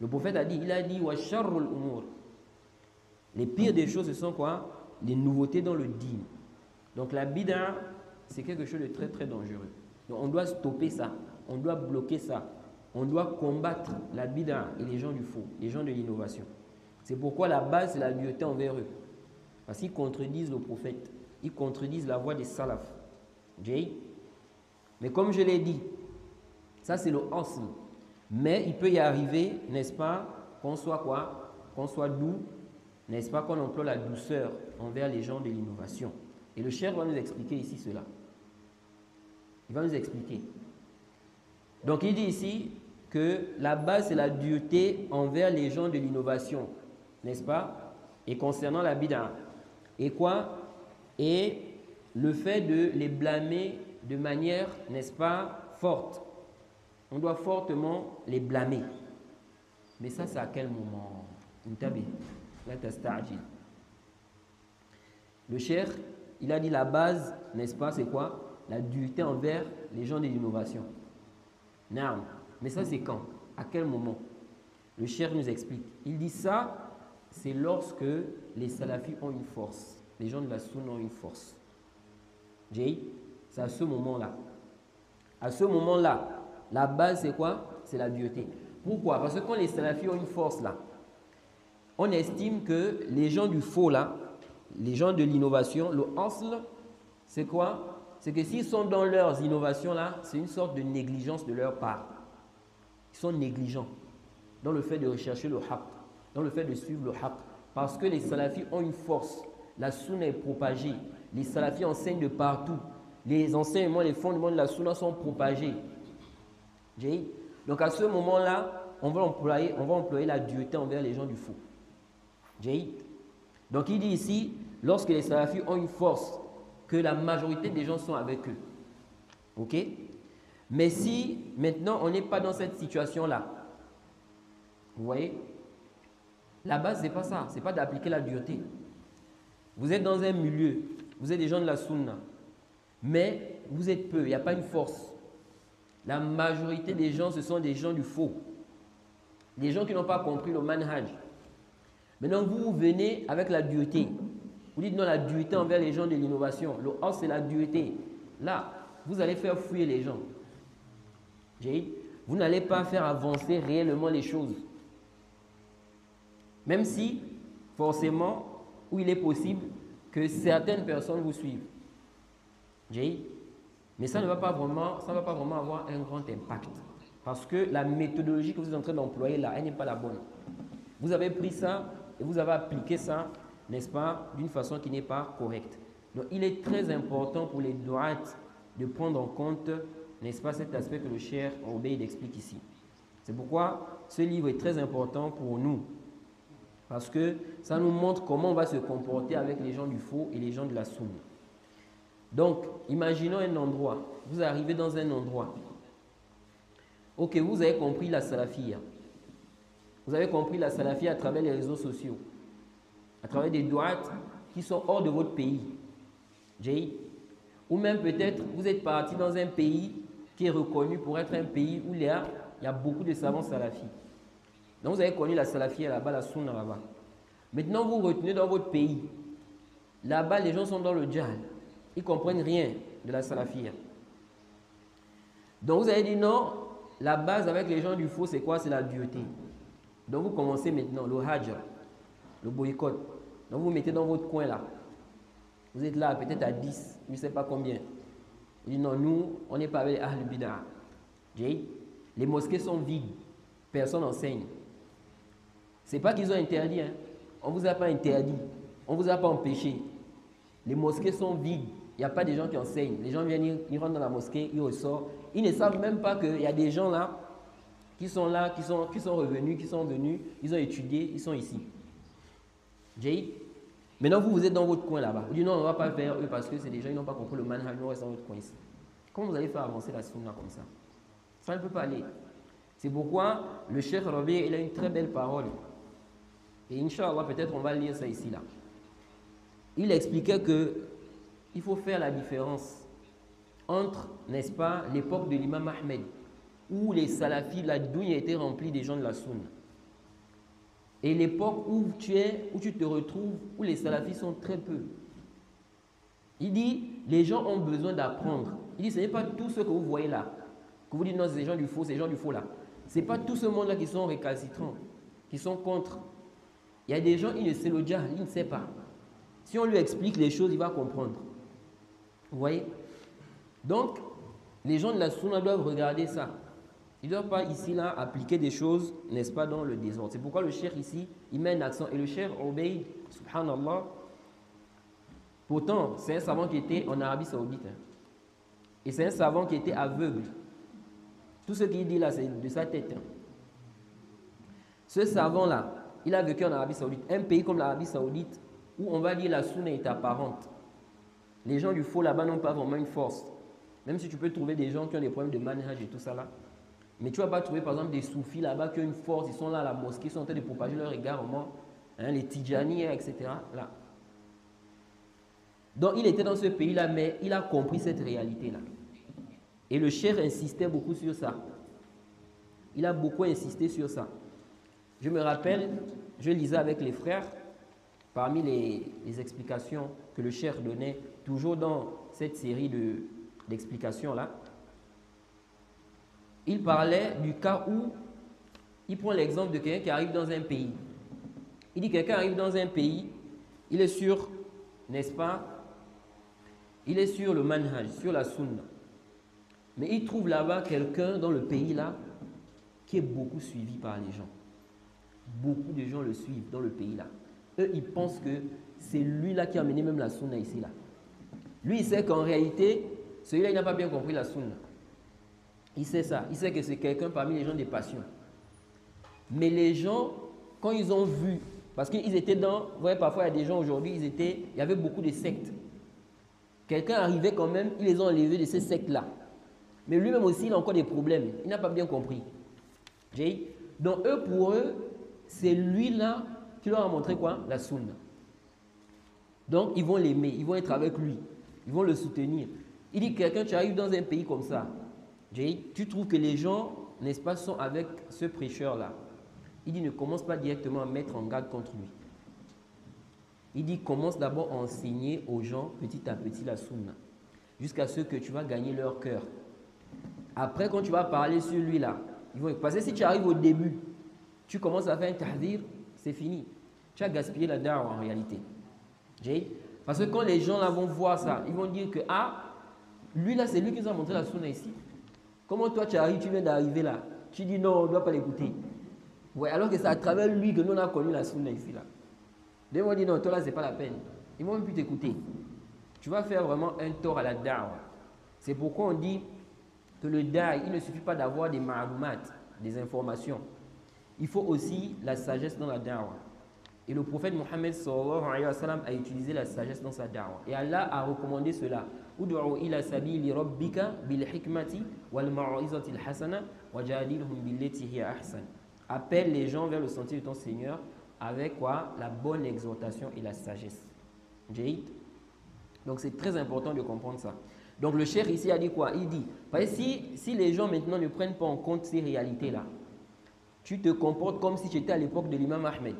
S1: Le prophète a dit, il a dit wa sharrul umur. Les pires des choses, ce sont quoi? Les nouveautés dans le dîn. Donc la bid'a, c'est quelque chose de très très dangereux. Donc on doit stopper ça. On doit bloquer ça. On doit combattre la bid'a et les gens du faux, les gens de l'innovation. C'est pourquoi la base, c'est la dureté envers eux. Parce qu'ils contredisent le prophète. Ils contredisent la voix des salafs. Mais comme je l'ai dit, ça c'est le asl. Mais il peut y arriver, n'est-ce pas, qu'on soit quoi? Qu'on soit doux, n'est-ce pas, qu'on emploie la douceur envers les gens de l'innovation. Et le cheikh va nous expliquer ici cela. Il va nous expliquer. Donc il dit ici que la base c'est la dureté envers les gens de l'innovation, n'est-ce pas? Et concernant la bid'a. Et quoi? Et le fait de les blâmer de manière, n'est-ce pas, forte. On doit fortement les blâmer. Mais ça, c'est à quel moment? Le cheikh, il a dit la base, n'est-ce pas, c'est quoi? La dureté envers les gens de l'innovation. Non. Mais ça, c'est quand? À quel moment? Le cheikh nous explique. Il dit ça, c'est lorsque les salafis ont une force. Les gens de la sunna ont une force. C'est à ce moment-là. À ce moment-là, la base, c'est quoi? C'est la dureté. Pourquoi? Parce que quand les salafis ont une force là, on estime que les gens du faux là, les gens de l'innovation, le asl, c'est quoi? C'est que s'ils sont dans leurs innovations là, c'est une sorte de négligence de leur part. Ils sont négligents dans le fait de rechercher le haqq, dans le fait de suivre le haqq. Parce que les salafis ont une force. La sunna est propagée. Les salafis enseignent de partout. Les enseignements, les fondements de la sunna sont propagés. Donc à ce moment-là, on va employer la dureté envers les gens du faux. Donc il dit ici, lorsque les salafis ont une force que la majorité des gens sont avec eux. Ok? Mais si maintenant on n'est pas dans cette situation-là, vous voyez, la base, ce n'est pas ça, ce n'est pas d'appliquer la dureté. Vous êtes dans un milieu, vous êtes des gens de la sunna, mais vous êtes peu, il n'y a pas une force. La majorité des gens, ce sont des gens du faux. Des gens qui n'ont pas compris le manhaj. Maintenant, vous venez avec la dureté. Vous dites non, la dureté envers les gens de l'innovation. Le or, c'est la dureté. Là, vous allez faire fuir les gens. Vous n'allez pas faire avancer réellement les choses. Même si, forcément, où il est possible que certaines personnes vous suivent. Mais ça ne va pas vraiment avoir un grand impact. Parce que la méthodologie que vous êtes en train d'employer là, elle n'est pas la bonne. Vous avez pris ça et vous avez appliqué ça, n'est-ce pas, d'une façon qui n'est pas correcte. Donc, il est très important pour les droites de prendre en compte, n'est-ce pas, cet aspect que le Cheikh Obeid explique ici. C'est pourquoi ce livre est très important pour nous. Parce que ça nous montre comment on va se comporter avec les gens du faux et les gens de la sunna. Donc, imaginons un endroit. Vous arrivez dans un endroit. Ok, vous avez compris la salafia. Vous avez compris la salafia à travers les réseaux sociaux. À travers des droites qui sont hors de votre pays. Ou même peut-être vous êtes parti dans un pays qui est reconnu pour être un pays où il y a beaucoup de savants salafis. Donc vous avez connu la salafia là-bas, la sunna là-bas. Maintenant vous retenez dans votre pays. Là-bas les gens sont dans le djihad. Ils ne comprennent rien de la salafia. Donc vous avez dit non, la base avec les gens du faux c'est quoi? C'est la dureté. Donc vous commencez maintenant le hajj, le boycott. Donc vous vous mettez dans votre coin là. Vous êtes là peut-être à 10, je ne sais pas combien. Vous dites non, nous on n'est pas avec les Ahl Bid'ah. Les mosquées sont vides. Personne n'enseigne. Ce n'est pas qu'ils ont interdit. Hein. On ne vous a pas interdit. On ne vous a pas empêché. Les mosquées sont vides. Il n'y a pas de gens qui enseignent. Les gens viennent, ils rentrent dans la mosquée, ils ressortent. Ils ne savent même pas qu'il y a des gens là, qui sont revenus, qui sont venus, ils ont étudié, ils sont ici. Maintenant, vous êtes dans votre coin là-bas. Vous dites non, on ne va pas faire eux parce que c'est des gens qui n'ont pas compris le manhaj, nous restons dans votre coin ici. Comment vous allez faire avancer la sunna comme ça? Ça ne peut pas aller. C'est pourquoi le Cheikh Rabi, il a une très belle parole. Et Inch'Allah, peut-être on va lire ça ici là. Il expliquait que il faut faire la différence entre, n'est-ce pas, l'époque de l'imam Ahmed, où les salafis, la douille était remplie des gens de la sunna, et l'époque où tu te retrouves, où les salafis sont très peu. Il dit, les gens ont besoin d'apprendre. Il dit, ce n'est pas tout ce que vous voyez là, que vous dites non, c'est des gens du faux, c'est des gens du faux là. Ce n'est pas tout ce monde-là qui sont récalcitrants, qui sont contre. Il y a des gens, il ne sait le djihad, il ne sait pas. Si on lui explique les choses, il va comprendre. Vous voyez? Donc, les gens de la sunna doivent regarder ça. Ils ne doivent pas ici, là, appliquer des choses, n'est-ce pas, dans le désordre. C'est pourquoi le cheikh ici, il met un accent. Et le cheikh Obeid, subhanallah, pourtant, c'est un savant qui était en Arabie Saoudite. Hein. Et c'est un savant qui était aveugle. Tout ce qu'il dit là, c'est de sa tête. Hein. Ce savant-là, il a vécu en Arabie Saoudite. Un pays comme l'Arabie Saoudite, où on va dire la sunna est apparente. Les gens du faux là-bas n'ont pas vraiment une force. Même si tu peux trouver des gens qui ont des problèmes de manhaj et tout ça là. Mais tu ne vas pas trouver par exemple des soufis là-bas qui ont une force. Ils sont là à la mosquée, ils sont en train de propager leur égarement. Hein, les Tidjani, etc. Là. Donc il était dans ce pays-là, mais il a compris cette réalité-là. Et le cheikh insistait beaucoup sur ça. Il a beaucoup insisté sur ça. Je me rappelle, je lisais avec les frères, parmi les explications que le cheikh donnait, toujours dans cette série d'explications-là, il parlait du cas où, il prend l'exemple de quelqu'un qui arrive dans un pays. Il dit quelqu'un arrive dans un pays, il est sur, n'est-ce pas, il est sur le manhaj, sur la sunna. Mais il trouve là-bas quelqu'un dans le pays-là qui est beaucoup suivi par les gens. Beaucoup de gens le suivent dans le pays-là. Eux, ils pensent que c'est lui-là qui a amené même la sunna ici. Là. Lui, il sait qu'en réalité, celui-là, il n'a pas bien compris la sunna. Il sait ça. Il sait que c'est quelqu'un parmi les gens des passions. Mais les gens, quand ils ont vu, parce qu'ils étaient dans, vous voyez, parfois il y a des gens aujourd'hui, il y avait beaucoup de sectes. Quelqu'un arrivait quand même, ils les ont enlevés de ces sectes-là. Mais lui-même aussi, il a encore des problèmes. Il n'a pas bien compris. Donc, eux, pour eux, c'est lui-là qui leur a montré quoi? La sunna. Donc, ils vont l'aimer, ils vont être avec lui, ils vont le soutenir. Il dit, quelqu'un, tu arrives dans un pays comme ça, tu trouves que les gens, n'est-ce pas, sont avec ce prêcheur-là. Il dit, ne commence pas directement à mettre en garde contre lui. Il dit, commence d'abord à enseigner aux gens petit à petit la sunna, jusqu'à ce que tu vas gagner leur cœur. Après, quand tu vas parler sur lui là, ils vont... Parce que si tu arrives au début, tu commences à faire un tahdir, c'est fini. Tu as gaspillé la da'wah en réalité. Parce que quand les gens là vont voir ça, ils vont dire que lui là, c'est lui qui nous a montré la sunna ici. Comment toi tu arrives, tu viens d'arriver là, tu dis non, on ne doit pas l'écouter. Ouais, alors que c'est à travers lui que nous on a connu la sunna ici là. Ils vont dire non, toi là, c'est pas la peine. Ils ne vont même plus t'écouter. Tu vas faire vraiment un tort à la da'wah. C'est pourquoi on dit que le da'i, il ne suffit pas d'avoir des ma'loumat, des informations. Il faut aussi la sagesse dans la da'wah. Et le prophète Mohammed sallallahu alayhi wa sallam a utilisé la sagesse dans sa da'wah. Et Allah a recommandé cela. Ud'u ila sabili rabbika bil hikmati wal mau'izati al hasana wajadilhum billati hiya ahsan. Appelle les gens vers le sentier de ton Seigneur avec quoi? La bonne exhortation et la sagesse. Donc c'est très important de comprendre ça. Donc le cheikh ici a dit quoi? Il dit, si les gens maintenant ne prennent pas en compte ces réalités-là, tu te comportes comme si tu étais à l'époque de l'imam Ahmed,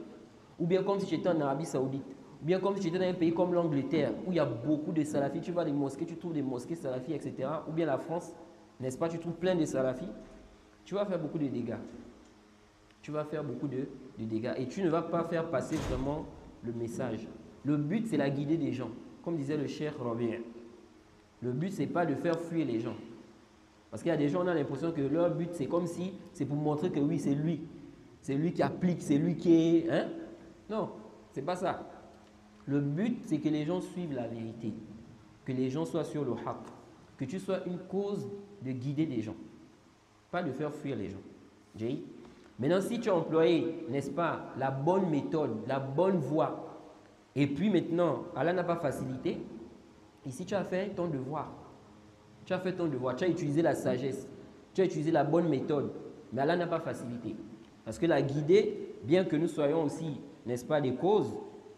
S1: ou bien comme si tu étais en Arabie Saoudite, ou bien comme si tu étais dans un pays comme l'Angleterre, où il y a beaucoup de salafis, tu vas dans les mosquées, tu trouves des mosquées salafis, etc. Ou bien la France, n'est-ce pas, tu trouves plein de salafis, tu vas faire beaucoup de dégâts. Tu vas faire beaucoup de dégâts et tu ne vas pas faire passer vraiment le message. Le but, c'est la guider des gens. Comme disait le cheikh Rabi'. Le but, ce n'est pas de faire fuir les gens. Parce qu'il y a des gens, on a l'impression que leur but, c'est comme si c'est pour montrer que oui, c'est lui. C'est lui qui applique, c'est lui qui est... Hein? Non, ce n'est pas ça. Le but, c'est que les gens suivent la vérité. Que les gens soient sur le haqq. Que tu sois une cause de guider des gens. Pas de faire fuir les gens. Maintenant, si tu as employé, n'est-ce pas, la bonne méthode, la bonne voie, et puis maintenant, Allah n'a pas facilité, ici tu as fait ton devoir. Tu as fait ton devoir, tu as utilisé la sagesse, tu as utilisé la bonne méthode, mais Allah n'a pas facilité. Parce que la guidée, bien que nous soyons aussi, n'est-ce pas, des causes,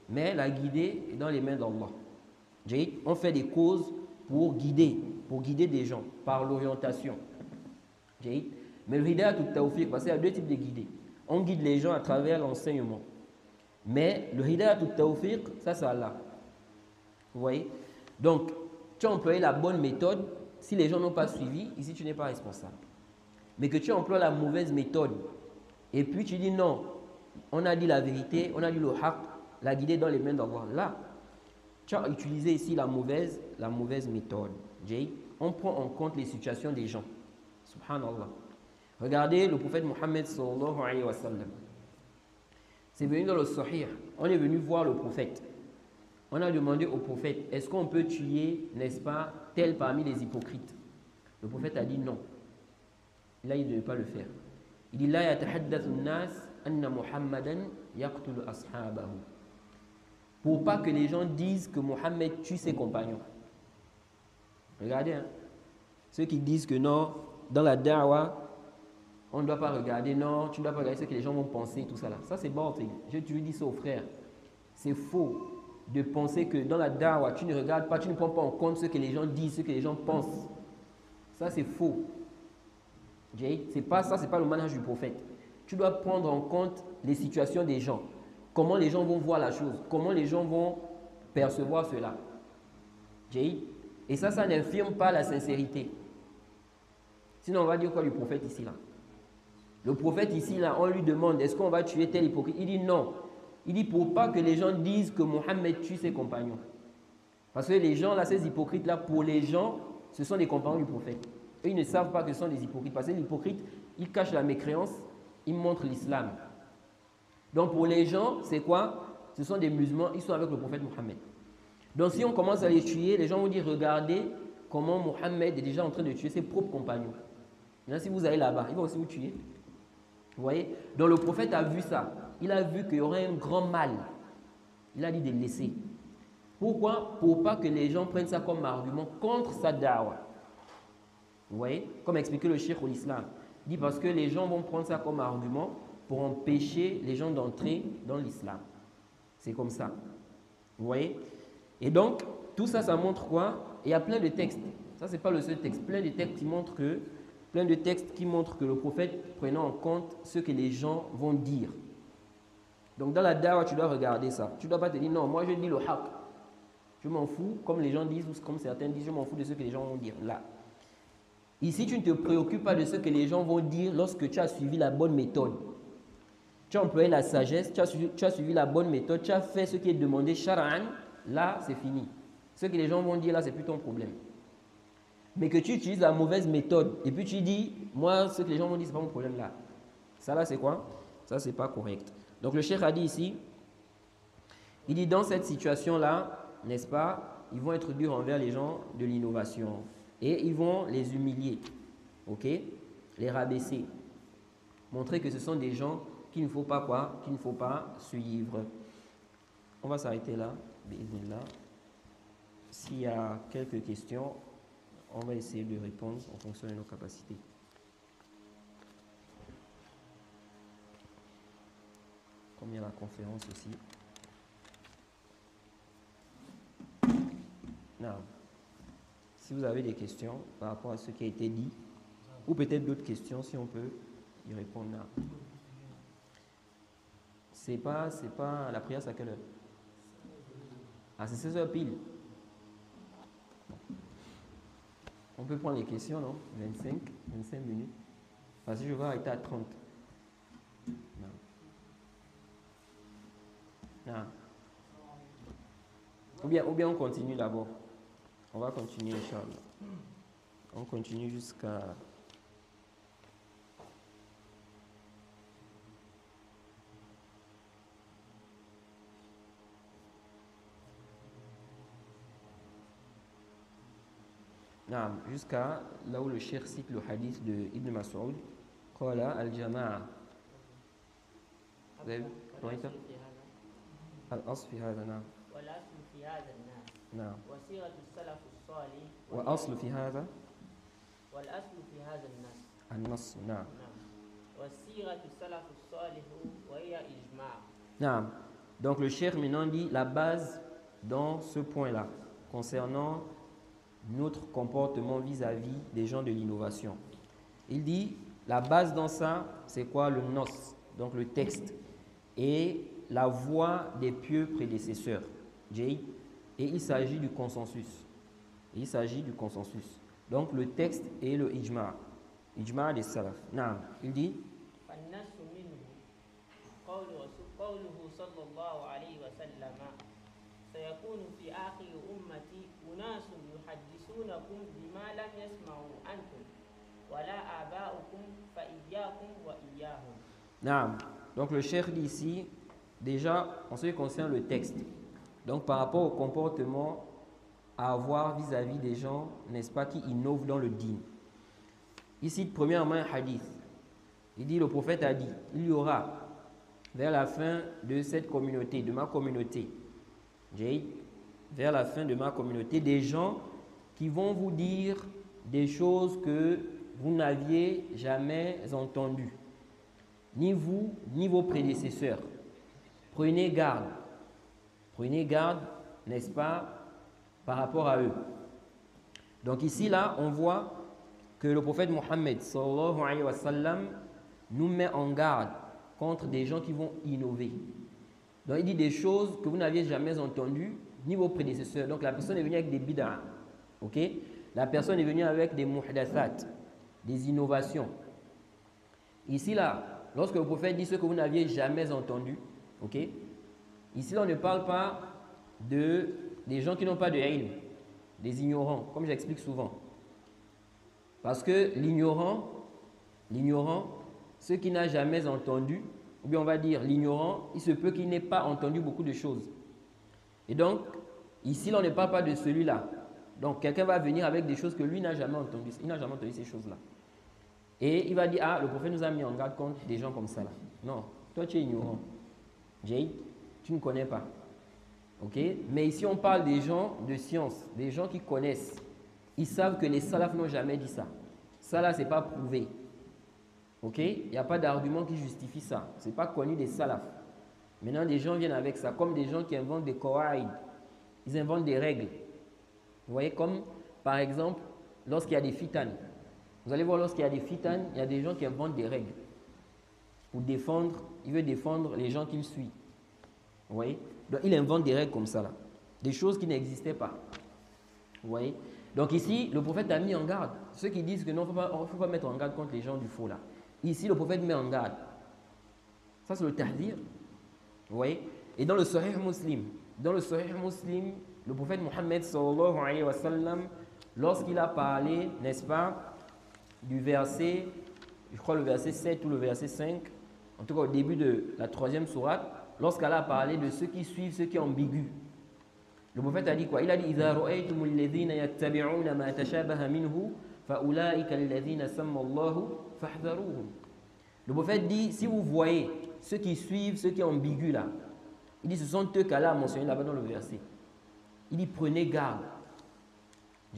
S1: mais la guidée est dans les mains d'Allah. On fait des causes pour guider des gens par l'orientation. Mais le hidayat tout tawfiq, parce qu'il y a deux types de guidés. On guide les gens à travers l'enseignement. Mais le hidayat tout tawfiq, ça c'est Allah. Vous voyez? Donc, tu as employé la bonne méthode. Si les gens n'ont pas suivi, ici tu n'es pas responsable. Mais que tu emploies la mauvaise méthode. Et puis tu dis non, on a dit la vérité, on a dit le haqq, la guidée dans les mains d'Allah. Là, tu as utilisé ici la mauvaise méthode. On prend en compte les situations des gens. Subhanallah. Regardez le prophète Mohammed sallallahu alayhi wa sallam. C'est venu dans le Sahih. On est venu voir le prophète. On a demandé au prophète, est-ce qu'on peut tuer, n'est-ce pas, tel parmi les hypocrites? Le prophète a dit non. Là, il ne devait pas le faire. Il dit, la yatahaddathu an-nas anna Muhammadan yaqtulu ashabahu. Pour pas que les gens disent que Mohammed tue ses compagnons. Regardez, hein. Ceux qui disent que non, dans la da'wah, on ne doit pas regarder, non, tu ne dois pas regarder ce que les gens vont penser, tout ça là. Ça c'est bon, je te dis ça aux frères. C'est faux de penser que dans la da'wah, tu ne regardes pas, tu ne prends pas en compte ce que les gens disent, ce que les gens pensent. Ça c'est faux. C'est pas ça, c'est pas le manhaj du prophète. Tu dois prendre en compte les situations des gens. Comment les gens vont voir la chose, comment les gens vont percevoir cela. Et ça n'infirme pas la sincérité. Sinon, on va dire quoi du prophète ici là? Le prophète ici là, on lui demande, est-ce qu'on va tuer tel hypocrite? Il dit non. Il dit pour pas que les gens disent que Mohammed tue ses compagnons. Parce que les gens là, ces hypocrites là, pour les gens, ce sont des compagnons du prophète. Eux, ils ne savent pas que ce sont des hypocrites. Parce que l'hypocrite, il cache la mécréance, il montre l'islam. Donc pour les gens, c'est quoi? Ce sont des musulmans, ils sont avec le prophète Mohammed. Donc si on commence à les tuer, les gens vont dire, regardez comment Mohammed est déjà en train de tuer ses propres compagnons. Maintenant, si vous allez là-bas, il va aussi vous tuer. Vous voyez? Donc le prophète a vu ça. Il a vu qu'il y aurait un grand mal. Il a dit de laisser. Pourquoi? Pour pas que les gens prennent ça comme argument contre sa da'wah. Vous voyez? Comme expliqué le Cheikh l'Islam. Il dit parce que les gens vont prendre ça comme argument pour empêcher les gens d'entrer dans l'islam. C'est comme ça. Vous voyez? Et donc, tout ça, ça montre quoi? Il y a plein de textes. Ça, ce n'est pas le seul texte. Plein de textes qui montrent que le prophète prenait en compte ce que les gens vont dire. Donc, dans la da'wah, tu dois regarder ça. Tu ne dois pas te dire, non, moi je dis le haqq. Je m'en fous, comme les gens disent, ou comme certains disent, je m'en fous de ce que les gens vont dire. Là. Ici, tu ne te préoccupes pas de ce que les gens vont dire lorsque tu as suivi la bonne méthode. Tu as employé la sagesse, tu as suivi la bonne méthode, tu as fait ce qui est demandé, shar'an, là, c'est fini. Ce que les gens vont dire, là, c'est plus ton problème. Mais que tu utilises la mauvaise méthode, et puis tu dis, moi, ce que les gens vont dire, ce n'est pas mon problème là. Ça, là, c'est quoi? Ça, c'est pas correct. Donc, le cheikh a dit ici, il dit, dans cette situation-là, n'est-ce pas, ils vont introduire envers les gens de l'innovation. Et ils vont les humilier, ok? Les rabaisser. Montrer que ce sont des gens qu'il ne faut pas quoi? Qu'il ne faut pas suivre. On va s'arrêter là. S'il y a quelques questions, on va essayer de répondre en fonction de nos capacités. Comme il y a la conférence aussi. Non. Si vous avez des questions par rapport à ce qui a été dit, ou peut-être d'autres questions, si on peut y répondre là. C'est pas la prière, c'est à quelle heure? Ah, c'est 16 heures pile. On peut prendre les questions, non? 25 minutes. Parce que je vais arrêter à 30. Non. Non. Ou bien on continue d'abord. On va continuer, Inch'Allah. On continue jusqu'à... jusqu'à là où le cheikh cite le hadith de Ibn Mas'ud. Qala al-jama'a. Vous avez vu? Al-asl fi hadha, naam.
S2: والأصل في هذا الناس
S1: نعم.
S2: وسيرة السلف الصالح
S1: وأصل في هذا
S2: والأصل في هذا الناس
S1: النص. نعم.
S2: وسيرة السلف الصالح وهي إجماع.
S1: نعم. Donc le cheikh maintenant dit la base dans ce point-là concernant notre comportement vis-à-vis des gens de l'innovation. Il dit la base dans ça, c'est quoi? Le nos, donc le texte et la voix des pieux prédécesseurs. Et il s'agit du consensus. Donc le texte et le ijma'. Ijma' des salaf. Naam. Il dit
S2: قوله صلى الله عليه وسلم سيكون في آخر أمتي أناس يحدثونكم بما لم يسمعوا أنتم ولا آباؤكم فإياكم وإياهم.
S1: Naam. Donc le cheikh dit ici, déjà en ce qui concerne le texte, donc par rapport au comportement à avoir vis-à-vis des gens, n'est-ce pas, qui innovent dans le dîn. Ici, premièrement, un hadith. Il dit, le prophète a dit, il y aura vers la fin de cette communauté, de ma communauté, vers la fin de ma communauté, des gens qui vont vous dire des choses que vous n'aviez jamais entendues, ni vous, ni vos prédécesseurs. Prenez garde, n'est-ce pas, par rapport à eux. Donc ici, là, on voit que le prophète Mohammed, sallallahu alayhi wa sallam, nous met en garde contre des gens qui vont innover. Donc il dit des choses que vous n'aviez jamais entendues, ni vos prédécesseurs. Donc la personne est venue avec des bid'ah, ok? La personne est venue avec des muhdathat, des innovations. Ici, là, lorsque le prophète dit ce que vous n'aviez jamais entendu, ok? Ici, là, on ne parle pas des gens qui n'ont pas de ilm, des ignorants, comme j'explique souvent. Parce que l'ignorant, ce qui n'a jamais entendu, ou bien on va dire l'ignorant, il se peut qu'il n'ait pas entendu beaucoup de choses. Et donc, ici, là, on ne parle pas de celui-là. Donc, quelqu'un va venir avec des choses que lui n'a jamais entendues. Il n'a jamais entendu ces choses-là. Et il va dire, ah, le prophète nous a mis en garde contre des gens comme ça là. Non, toi tu es ignorant. Jay, tu ne connais pas. Okay? Mais ici, on parle des gens de science, des gens qui connaissent. Ils savent que les salafs n'ont jamais dit ça. Ça, là, ce n'est pas prouvé. Okay? Il n'y a pas d'argument qui justifie ça. Ce n'est pas connu des salafs. Maintenant, des gens viennent avec ça, comme des gens qui inventent des qawaïd. Ils inventent des règles. Vous voyez, comme par exemple, lorsqu'il y a des fitanes. Vous allez voir, lorsqu'il y a des fitanes, il y a des gens qui inventent des règles pour défendre, il veut défendre les gens qu'il suit. Vous voyez? Donc, il invente des règles comme ça, là. Des choses qui n'existaient pas. Vous voyez? Donc ici, le prophète a mis en garde. Ceux qui disent que non, il ne faut pas mettre en garde contre les gens du faux, là. Ici, le prophète met en garde. Ça, c'est le tahdir. Vous voyez? Et dans le Sahih Muslim, le prophète Mohammed sallallahu alayhi wa sallam, lorsqu'il a parlé, n'est-ce pas, du verset, je crois le verset 7 ou le verset 5, en tout cas au début de la 3e sourate, lorsqu'elle a parlé de ceux qui suivent, ceux qui ambigus. Le prophète a dit quoi? Il a dit إِذَا رَأَيْتُمُ الَّذِينَ يَتَّبِعُونَ مَا تَشَابَهَ مِنْهُ فَأُولَٰئِكَ الَّذِينَ سَمَّ اللَّهُ فَاحْذَرُوهُمْ. Le prophète dit, si vous voyez ceux qui suivent, ceux qui ambigus là, il dit, ce sont eux qu'Allah a mentionné là-bas dans le verset. Il dit, prenez garde.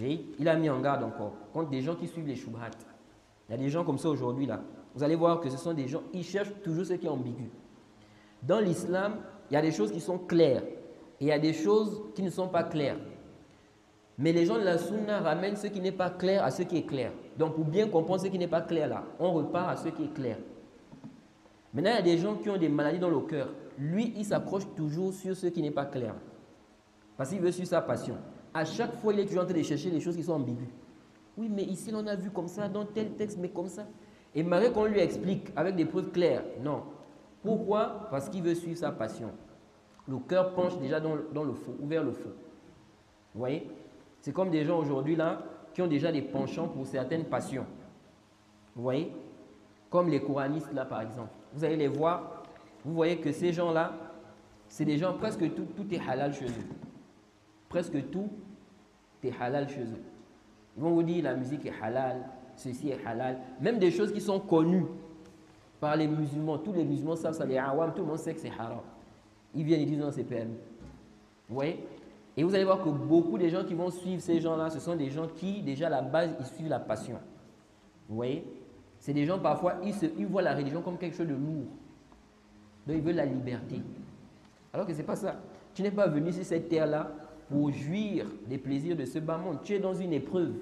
S1: Il a mis en garde encore contre des gens qui suivent les shubhat. Il y a des gens comme ça aujourd'hui là. Vous allez voir que ce sont des gens, ils cherchent toujours ce qui est ambigu. Dans l'islam, il y a des choses qui sont claires et il y a des choses qui ne sont pas claires. Mais les gens de la sunna ramènent ce qui n'est pas clair à ce qui est clair. Donc pour bien comprendre ce qui n'est pas clair là, on repart à ce qui est clair. Maintenant, il y a des gens qui ont des maladies dans le cœur. Lui, il s'accroche toujours sur ce qui n'est pas clair. Parce qu'il veut suivre sa passion. À chaque fois, il est toujours en train de chercher les choses qui sont ambiguës. Oui, mais ici, on a vu comme ça, dans tel texte, mais comme ça. Et malgré qu'on lui explique avec des preuves claires, non. Pourquoi? Parce qu'il veut suivre sa passion. Le cœur penche déjà dans le faux, ou vers le faux. Vous voyez? C'est comme des gens aujourd'hui là, qui ont déjà des penchants pour certaines passions. Vous voyez? Comme les coranistes là, par exemple. Vous allez les voir, vous voyez que ces gens-là, c'est des gens, presque tout est halal chez eux. Presque tout est halal chez eux. Ils vont vous dire la musique est halal, ceci est halal. Même des choses qui sont connues par les musulmans. Tous les musulmans savent ça, les awam, tout le monde sait que c'est haram. Ils viennent et disent non, c'est permis. Vous voyez? Et vous allez voir que beaucoup de gens qui vont suivre ces gens-là, ce sont des gens qui, déjà à la base, ils suivent la passion. Vous voyez? C'est des gens, parfois, ils voient la religion comme quelque chose de lourd. Donc, ils veulent la liberté. Alors que ce n'est pas ça. Tu n'es pas venu sur cette terre-là pour jouir des plaisirs de ce bas monde. Tu es dans une épreuve.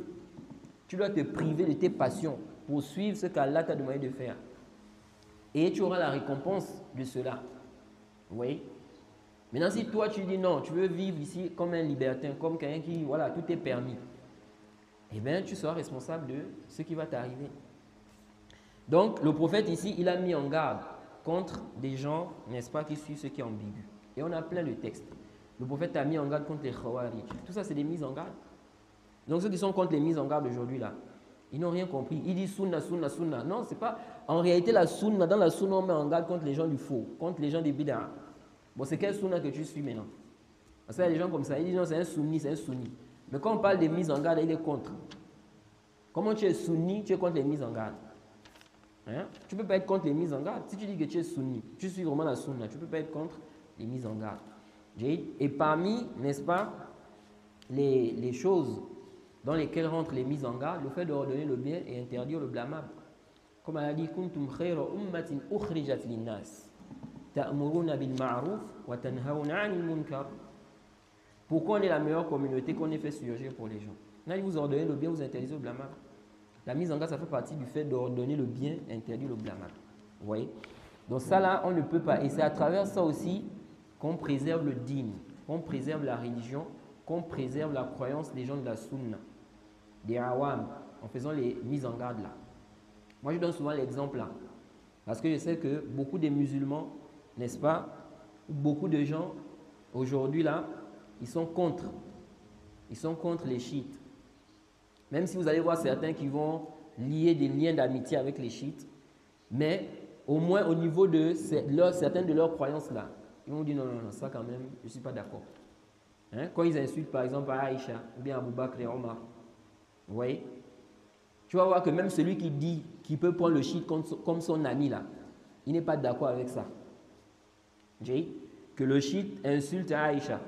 S1: Tu dois te priver de tes passions pour suivre ce qu'Allah t'a demandé de faire. Et tu auras la récompense de cela. Vous voyez? Maintenant, si toi, tu dis non, tu veux vivre ici comme un libertin, comme quelqu'un qui, voilà, tout est permis, eh bien, tu seras responsable de ce qui va t'arriver. Donc, le prophète ici, il a mis en garde contre des gens, n'est-ce pas, qui suivent ce qui est ambigu. Et on a plein de textes. Le prophète a mis en garde contre les khawarij. Tout ça, c'est des mises en garde. Donc, ceux qui sont contre les mises en garde aujourd'hui, là, ils n'ont rien compris. Ils disent sunna, sunna, sunna. Non, c'est pas. En réalité, la sunna, dans la sunna, on met en garde contre les gens du faux, contre les gens des bid'a. Bon, c'est quel sunna que tu suis maintenant? Parce qu'il y a des gens comme ça, ils disent non, c'est un sunni, c'est un sunni. Mais quand on parle des mises en garde, il est contre. Comment tu es sunni, tu es contre les mises en garde? Hein? Tu ne peux pas être contre les mises en garde. Si tu dis que tu es sunni, tu suis vraiment la sunna, tu ne peux pas être contre les mises en garde. Et parmi, n'est-ce pas, les choses dans lesquelles rentrent les mises en garde, le fait de ordonner le bien et interdire le blâmable. Comme elle a dit, kuntum khayra ummatin ukhrijat linnas ta'muruna bil ma'ruf wa tanhauna 'anil munkar. Pourquoi on est la meilleure communauté qu'on ait fait surgir pour les gens? Là, vous ordonnez le bien, vous interdisez le blâmable. La mise en garde, ça fait partie du fait d'ordonner le bien et interdire le blâmable. Vous voyez? Donc ça là, on ne peut pas. Et c'est à travers ça aussi qu'on préserve le dîn, qu'on préserve la religion, qu'on préserve la croyance des gens de la sunna, des awam, en faisant les mises en garde là. Moi, je donne souvent l'exemple là. Parce que je sais que beaucoup de musulmans, n'est-ce pas, beaucoup de gens aujourd'hui là, ils sont contre les chiites. Même si vous allez voir certains qui vont lier des liens d'amitié avec les chiites, mais au moins au niveau de certaines de leurs croyances là, ils vont dire non, non, non, ça quand même, je ne suis pas d'accord. Hein? Quand ils insultent par exemple Aïcha ou bien Abu Bakr et Omar, vous voyez, tu vas voir que même celui qui dit qu'il peut prendre le chiite comme son ami là, il n'est pas d'accord avec ça. Que le chiite insulte Aïcha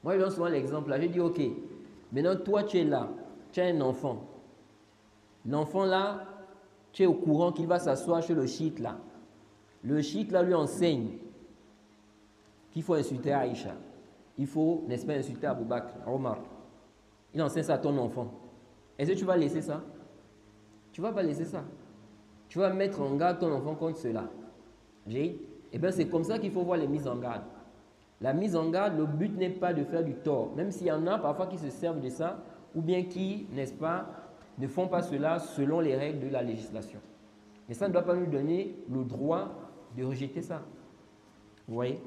S1: Moi, je donne souvent l'exemple là. Je dis, ok, maintenant toi, tu es là, tu as un enfant. L'enfant là, tu es au courant qu'il va s'asseoir chez le chiite là. Le chiite là lui enseigne qu'il faut insulter Aïcha. Il faut, n'est-ce pas, insulter Abou Bakr, Omar. Il enseigne ça à ton enfant. Est-ce que tu vas laisser ça? Tu ne vas pas laisser ça. Tu vas mettre en garde ton enfant contre cela. Eh bien, c'est comme ça qu'il faut voir les mises en garde. La mise en garde, le but n'est pas de faire du tort. Même s'il y en a parfois qui se servent de ça, ou bien qui, n'est-ce pas, ne font pas cela selon les règles de la législation. Mais ça ne doit pas nous donner le droit de rejeter ça. Vous voyez?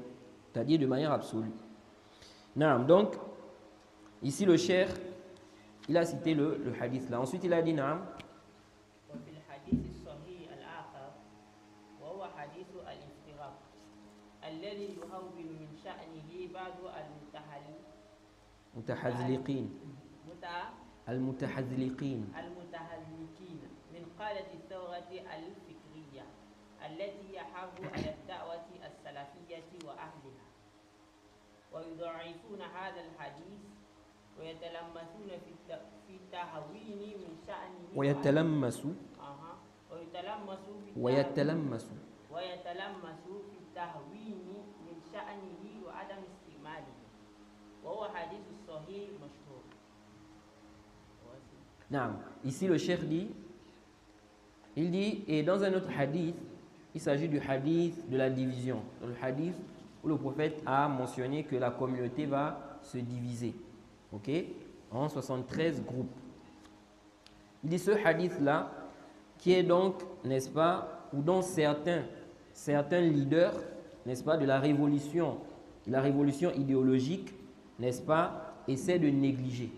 S1: C'est-à-dire de manière absolue. Non, donc, ici le cheikh, il a cité le hadith là. Ensuite, il a dit, naam.
S2: وفي الحديث الصحيح الآخر وهو حديث الافتراق الذي يهون من شأنه بعض
S1: المتحذلقين
S2: من قالة الثورة الفكرية التي يحرض على الدعوة السلفية وأهلها ويضعفون هذا الحديث ويتلمسون في التهوين من شأنه
S1: ويتلمسوا
S2: في التهوين من شأنه وعدم استعماله وهو حديث صحيح مشهور.
S1: Non. Ici le cheikh dit, il dit, et dans un autre hadith, il s'agit du hadith de la division. Dans le hadith où le prophète a mentionné que la communauté va se diviser, ok, en 73 groupes. Il dit ce hadith-là, qui est donc, n'est-ce pas, ou dont certains leaders, n'est-ce pas, de la révolution idéologique, n'est-ce pas, essaient de négliger.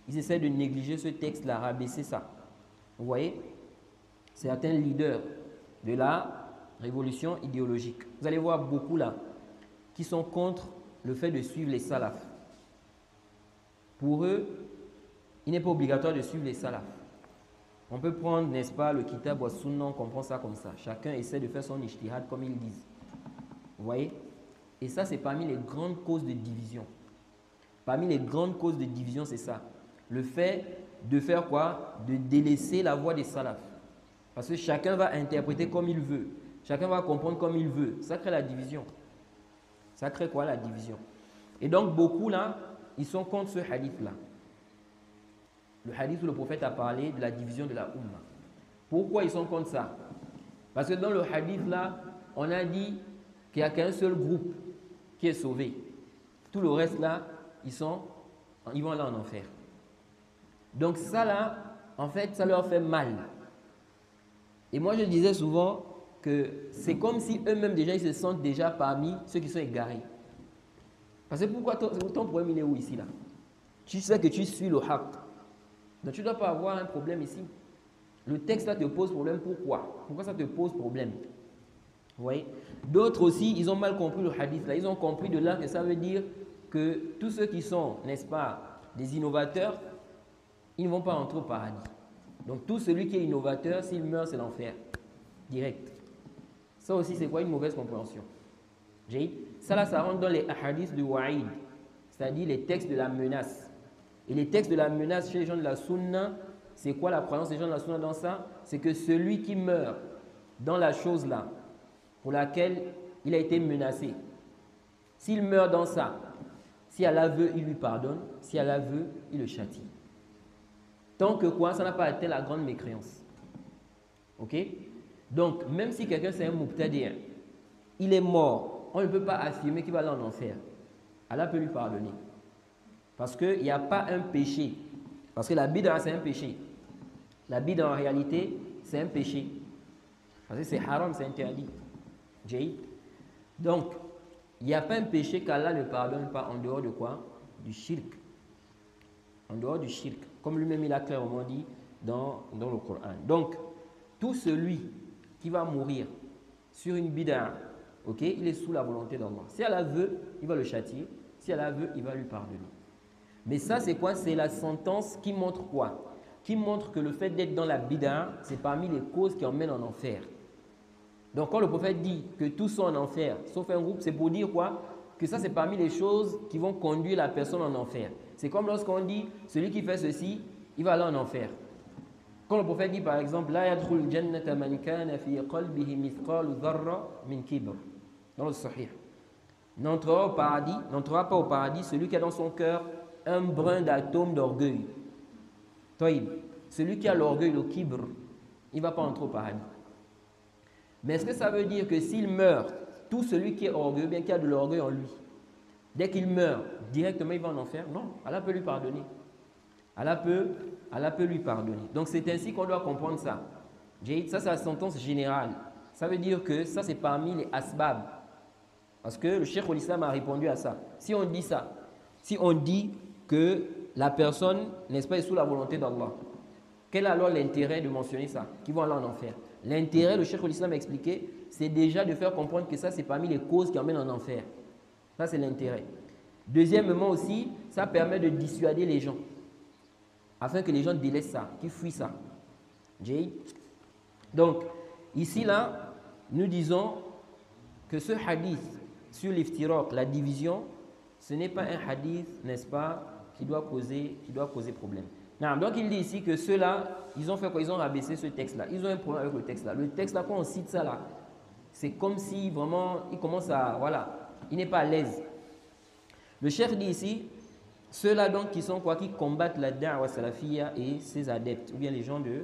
S1: Ils essaient de négliger ce texte-là, rabaisser ça. Vous voyez? Certains leaders de la révolution idéologique. Vous allez voir beaucoup là, qui sont contre le fait de suivre les salafs. Pour eux, il n'est pas obligatoire de suivre les salafs. On peut prendre, n'est-ce pas, le kitab wa sunna, on comprend ça comme ça. Chacun essaie de faire son ijtihad comme ils disent. Vous voyez? Et ça, c'est parmi les grandes causes de division. Parmi les grandes causes de division, c'est ça. Le fait de faire quoi? De délaisser la voie des salafs. Parce que chacun va interpréter comme il veut. Chacun va comprendre comme il veut. Ça crée la division. Ça crée quoi, la division? Et donc, beaucoup là, ils sont contre ce hadith-là. Le hadith où le prophète a parlé de la division de la Ummah. Pourquoi ils sont contre ça? Parce que dans le hadith-là, on a dit qu'il n'y a qu'un seul groupe qui est sauvé. Tout le reste là, ils vont là en enfer. Donc ça là, en fait, ça leur fait mal. Et moi, je disais souvent que c'est comme si eux-mêmes déjà, ils se sentent déjà parmi ceux qui sont égarés. Parce que pourquoi ton problème, il est où ici là? Tu sais que tu suis le haqq. Donc tu ne dois pas avoir un problème ici. Le texte là te pose problème, pourquoi? Pourquoi ça te pose problème? Vous voyez? D'autres aussi, ils ont mal compris le hadith là. Ils ont compris de là que ça veut dire que tous ceux qui sont, n'est-ce pas, des innovateurs, ils ne vont pas entrer au paradis. Donc tout celui qui est innovateur, s'il meurt, c'est l'enfer. Direct. Ça aussi, c'est quoi? Une mauvaise compréhension. Ça là, ça rentre dans les hadiths de wa'id, c'est-à-dire les textes de la menace. Et les textes de la menace chez les gens de la sunna, c'est quoi la croyance des gens de la sunna dans ça? C'est que celui qui meurt dans la chose là, pour laquelle il a été menacé, s'il meurt dans ça, si Allah veut, il lui pardonne, si Allah veut, il le châtie. Tant que quoi, ça n'a pas atteint la grande mécréance. Ok? Donc, même si quelqu'un c'est un mubtadi', il est mort, on ne peut pas affirmer qu'il va aller en enfer. Allah peut lui pardonner. Parce qu'il n'y a pas un péché. Parce que la bid'a, c'est un péché. La bid'a, en réalité, c'est un péché. Parce que c'est haram, c'est interdit. Donc, il n'y a pas un péché qu'Allah ne pardonne pas en dehors de quoi? Du shirk. En dehors du shirk. Comme lui-même, il a clairement dit dans le Coran. Donc, tout celui qui va mourir sur une bid'a, ok, il est sous la volonté d'Allah. Si Allah veut, il va le châtier. Si Allah veut, il va lui pardonner. Mais ça, c'est quoi? C'est la sentence qui montre quoi? Qui montre que le fait d'être dans la bid'a, c'est parmi les causes qui emmènent en enfer. Donc, quand le prophète dit que tous sont en enfer, sauf un groupe, c'est pour dire quoi? que ça c'est parmi les choses qui vont conduire la personne en enfer. C'est comme lorsqu'on dit, celui qui fait ceci, il va aller en enfer. Quand le prophète dit par exemple, La yadkhul jannata man kana fi qalbihi mithqalu dharra min kibr. Dans le Sahih. N'entrera pas au paradis celui qui a dans son cœur un brin d'atome d'orgueil. Taïb. Celui qui a l'orgueil, le kibr, il ne va pas entrer au paradis. Mais est-ce que ça veut dire que s'il meurt, tout celui qui est orgueilleux, bien qu'il a de l'orgueil en lui, dès qu'il meurt, directement il va en enfer? Non, Allah peut lui pardonner. Allah peut lui pardonner. Donc c'est ainsi qu'on doit comprendre ça. Ça, c'est la sentence générale. Ça veut dire que ça, c'est parmi les asbab. Parce que le Cheikh al-Islam a répondu à ça. Si on dit ça, si on dit que la personne, n'est-ce pas, est sous la volonté d'Allah, quel est alors l'intérêt de mentionner ça? Qui vont aller en enfer. L'intérêt, le Cheikh al-Islam a expliqué, c'est déjà de faire comprendre que ça, c'est parmi les causes qui emmènent en enfer. Ça, c'est l'intérêt. Deuxièmement aussi, ça permet de dissuader les gens. Afin que les gens délaissent ça, qu'ils fuient ça. Donc, ici, là, nous disons que ce hadith sur l'iftiraq, la division, ce n'est pas un hadith, n'est-ce pas, qui doit causer problème. Non, donc, il dit ici que ceux-là, ils ont fait quoi? Ils ont rabaissé ce texte-là. Ils ont un problème avec le texte-là. Le texte-là, quand on cite ça, là, c'est comme si vraiment, il commence à, voilà, il n'est pas à l'aise. Le cheikh dit ici, ceux-là donc qui sont quoi? Qui combattent la da'wa salafiyya et ses adeptes, ou bien les gens de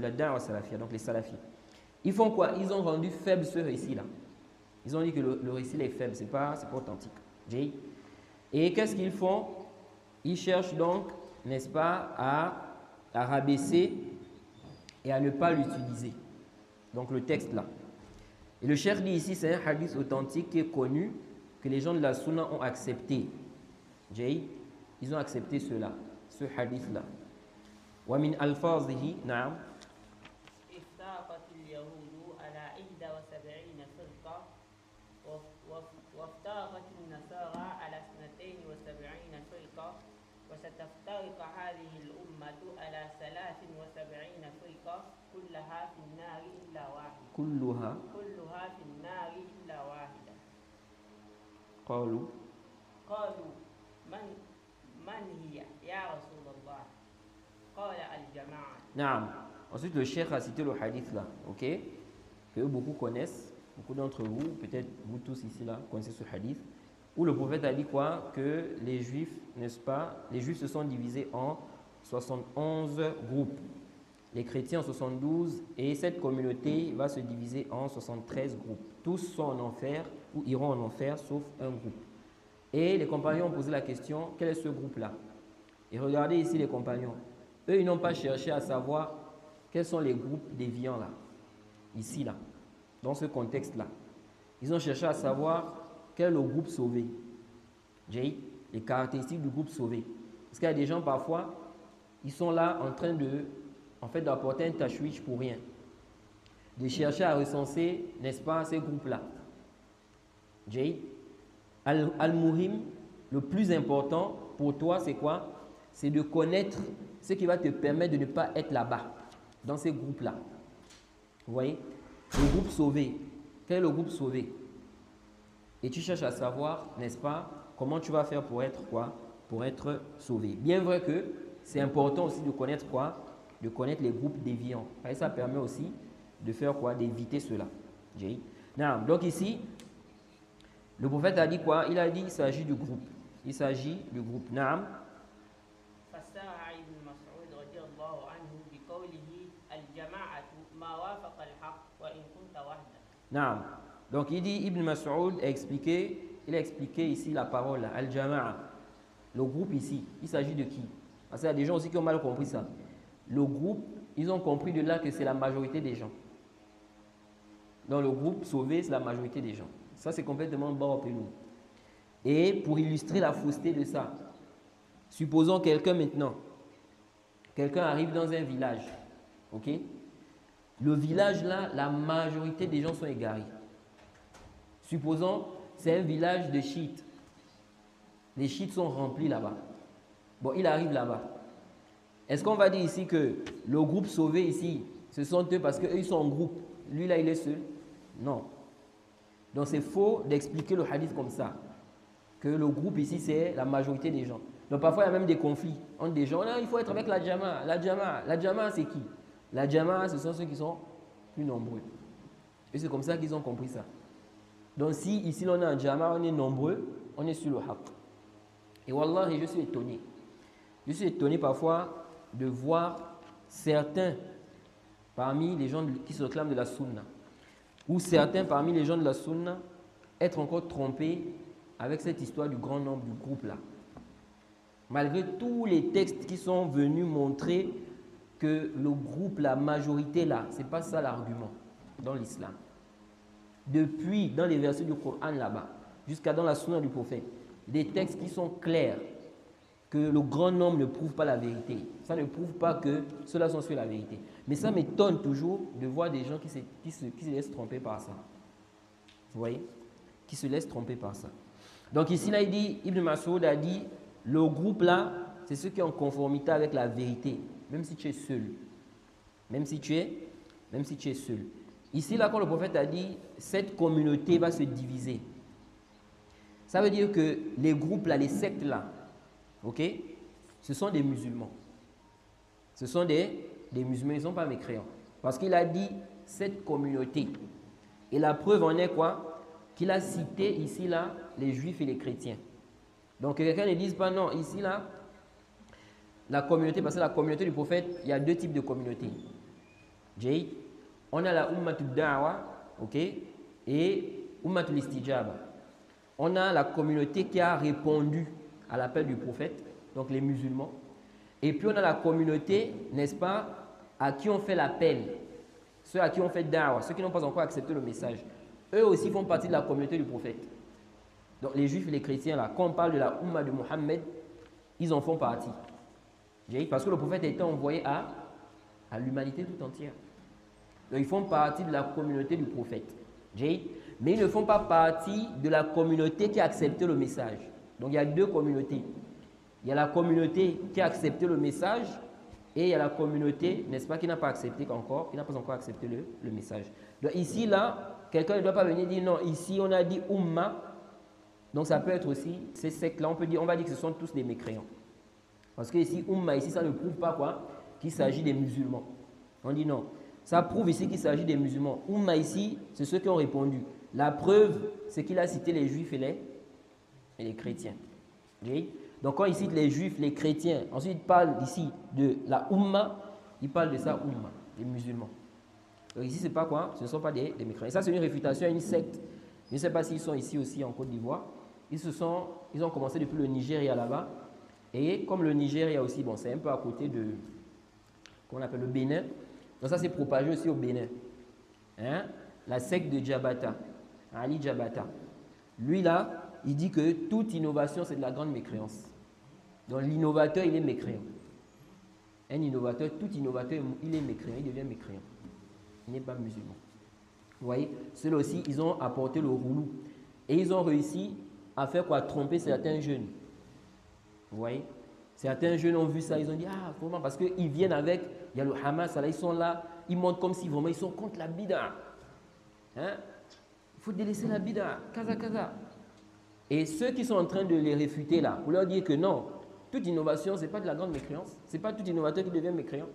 S1: la da'wa salafiyya, donc les salafis. Ils font quoi? Ils ont rendu faible ce récit-là. Ils ont dit que le récit est faible, c'est pas authentique. Et qu'est-ce qu'ils font? Ils cherchent donc, n'est-ce pas, à rabaisser et à ne pas l'utiliser. Donc le texte là. Et le cheikh dit ici, c'est un hadith authentique qui est connu, que les gens de la sunna ont accepté. Ils ont accepté cela, ce hadith-là. Wa min alfazihi, na'am.
S2: افترقت اليهود على 71 فرقة وافترقت النصارى على 72 فرقة وستفترق هذه الأمة على 73 فرقة كلها في النار إلا واحدة كلها في النار إلا واحدة
S1: قالوا
S2: من هي يا رسول الله قال الجماعة.
S1: Naam. Ensuite, le cheikh a cité le hadith là, ok, que beaucoup connaissent, beaucoup d'entre vous, peut-être vous tous ici là, connaissez ce hadith, où le prophète a dit quoi? Que les juifs, n'est-ce pas, les juifs se sont divisés en 71 groupes, les chrétiens en 72, et cette communauté va se diviser en 73 groupes. Tous sont en enfer ou iront en enfer, sauf un groupe. Et les compagnons ont posé la question, quel est ce groupe-là? Et regardez ici les compagnons. Eux, ils n'ont pas cherché à savoir quels sont les groupes déviants là, ici là, dans ce contexte-là. Ils ont cherché à savoir quel est le groupe sauvé. Les caractéristiques du groupe sauvé. Parce qu'il y a des gens parfois, ils sont là en train d'apporter un tashwish pour rien. De chercher à recenser, n'est-ce pas, ces groupes-là. Al-Muhim, le plus important pour toi, c'est quoi? C'est de connaître ce qui va te permettre de ne pas être là-bas, dans ces groupes-là. Vous voyez? Le groupe sauvé. Quel est le groupe sauvé? Et tu cherches à savoir, n'est-ce pas, comment tu vas faire pour être quoi? Pour être sauvé. Bien vrai que c'est important aussi de connaître quoi? De connaître les groupes déviants. Et ça permet aussi de faire quoi? D'éviter cela. Donc ici, le prophète a dit quoi? Il a dit qu'il s'agit du groupe. Il s'agit du groupe. Naam. Naam. Donc il dit, Ibn Mas'ud a expliqué ici la parole, Al-Jama'a. Le groupe ici, il s'agit de qui? Parce qu'il y a des gens aussi qui ont mal compris ça. Le groupe, ils ont compris de là que c'est la majorité des gens. Dans le groupe sauvé, c'est la majorité des gens. Ça, c'est complètement bas pour nous. Et pour illustrer la fausseté de ça, supposons quelqu'un arrive dans un village, ok? Le village là, la majorité des gens sont égarés. Supposons, c'est un village de chiites. Les chiites sont remplis là-bas. Bon, il arrive là-bas. Est-ce qu'on va dire ici que le groupe sauvé ici, ce sont eux parce qu'eux, ils sont en groupe. Lui là, il est seul? Non. Donc c'est faux d'expliquer le hadith comme ça. Que le groupe ici, c'est la majorité des gens. Donc parfois, il y a même des conflits entre des gens. Là, il faut être avec la Jama'a. La Jama'a, c'est qui? La Jama'a, ce sont ceux qui sont plus nombreux. Et c'est comme ça qu'ils ont compris ça. Donc si ici, on est en Jama'a, on est nombreux, on est sur le haqq. Et Wallah, je suis étonné. Je suis étonné parfois de voir certains parmi les gens qui se réclament de la sunna, ou certains parmi les gens de la sunna être encore trompés avec cette histoire du grand nombre du groupe là. Malgré tous les textes qui sont venus montrer que le groupe, la majorité là, ce n'est pas ça l'argument dans l'islam. Depuis, dans les versets du Coran là-bas, jusqu'à dans la sunna du prophète, des textes qui sont clairs que le grand nombre ne prouve pas la vérité. Ça ne prouve pas que ceux-là sont sur la vérité. Mais ça m'étonne toujours de voir des gens qui se laissent tromper par ça. Vous voyez? Qui se laissent tromper par ça. Donc ici, là, il dit, Ibn Mas'ud a dit, le groupe là, c'est ceux qui sont en conformité avec la vérité, même si tu es seul. Même si tu es seul. Ici, là, quand le prophète a dit, cette communauté va se diviser. Ça veut dire que les groupes là, les sectes là, ok, ce sont des musulmans. Ce sont des musulmans, ils ne sont pas mécréants. Parce qu'il a dit cette communauté. Et la preuve en est quoi? Qu'il a cité ici là les juifs et les chrétiens. Donc quelqu'un ne dise pas non, ici là, la communauté, parce que la communauté du prophète, il y a deux types de communautés. On a la ummatul da'wa, ok, et ummatul istijaba. On a la communauté qui a répondu à l'appel du prophète, donc les musulmans. Et puis on a la communauté, n'est-ce pas, à qui on fait l'appel. Ceux à qui on fait da'wa, ceux qui n'ont pas encore accepté le message. Eux aussi font partie de la communauté du prophète. Donc les juifs et les chrétiens, là, quand on parle de la Ummah de Mohammed, ils en font partie. Parce que le prophète a été envoyé à l'humanité tout entière. Donc ils font partie de la communauté du prophète. Mais ils ne font pas partie de la communauté qui a accepté le message. Donc il y a deux communautés. Il y a la communauté qui a accepté le message et il y a la communauté, n'est-ce pas, qui n'a pas accepté encore, qui n'a pas encore accepté le message. Donc ici, là, quelqu'un ne doit pas venir dire non, ici on a dit Ummah. Donc ça peut être aussi, ces sectes-là, on va dire que ce sont tous des mécréants. Parce que ici, Ummah, ici, ça ne prouve pas quoi? Qu'il s'agit des musulmans. On dit non. Ça prouve ici qu'il s'agit des musulmans. Ummah ici, c'est ceux qui ont répondu. La preuve, c'est qu'il a cité les juifs et les chrétiens. Okay? Donc quand il cite les juifs, les chrétiens, ensuite il parle ici de la Ummah, il parle de ça Ummah, les musulmans. Donc ici, c'est pas quoi? Ce ne sont pas des mécréants. Et ça, c'est une réfutation à une secte. Je ne sais pas s'ils sont ici aussi en Côte d'Ivoire. Ils ont commencé depuis le Nigeria là-bas. Et comme le Nigeria aussi, bon, c'est un peu à côté de, comment on appelle, le Bénin. Donc ça s'est propagé aussi au Bénin. Hein? La secte de Djabata, Ali Djabata. Lui là, il dit que toute innovation, c'est de la grande mécréance. Donc l'innovateur, il est mécréant. Un innovateur, tout innovateur, il est mécréant, il devient mécréant. Il n'est pas musulman. Vous voyez, ceux-là aussi, ils ont apporté le roulou. Et ils ont réussi à faire quoi? Tromper certains jeunes. Vous voyez? Certains jeunes ont vu ça, ils ont dit, ah, comment? Parce qu'ils viennent avec, il y a le Hamas, là, ils sont là, ils montrent comme si vraiment ils sont contre la bid'a. Hein? Il faut délaisser la bid'a, kaza, kaza. Et ceux qui sont en train de les réfuter là, pour leur dire que non, toute innovation, ce n'est pas de la grande mécréance, ce n'est pas tout innovateur qui devient mécréant.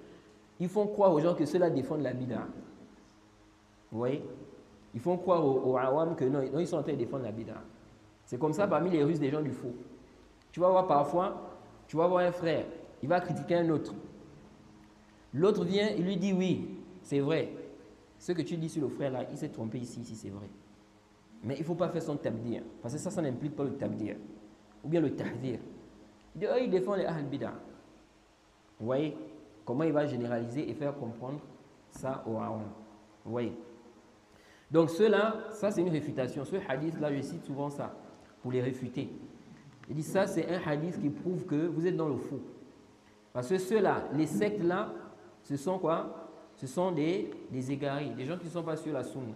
S1: Ils font croire aux gens que ceux-là défendent la bid'a. Vous voyez? Ils font croire aux awam que non, ils sont en train de défendre la bid'a. C'est comme ça parmi les Russes des gens du faux. Tu vas voir parfois, tu vas voir un frère, il va critiquer un autre. L'autre vient, il lui dit oui, c'est vrai. Ce que tu dis sur le frère là, il s'est trompé ici, c'est vrai. Mais il ne faut pas faire son tabdir, parce que ça n'implique pas le tabdir. Ou bien le tahdir. Il dit, oh, il défend les ahl bid'a. Vous voyez comment il va généraliser et faire comprendre ça aux awam. Vous voyez. Donc ceux-là, ça c'est une réfutation. Ce hadith-là, je cite souvent ça, pour les réfuter. Il dit ça, c'est un hadith qui prouve que vous êtes dans le faux. Parce que ceux-là, les sectes-là, ce sont quoi? Ce sont des égarés, des gens qui ne sont pas sur la sunna.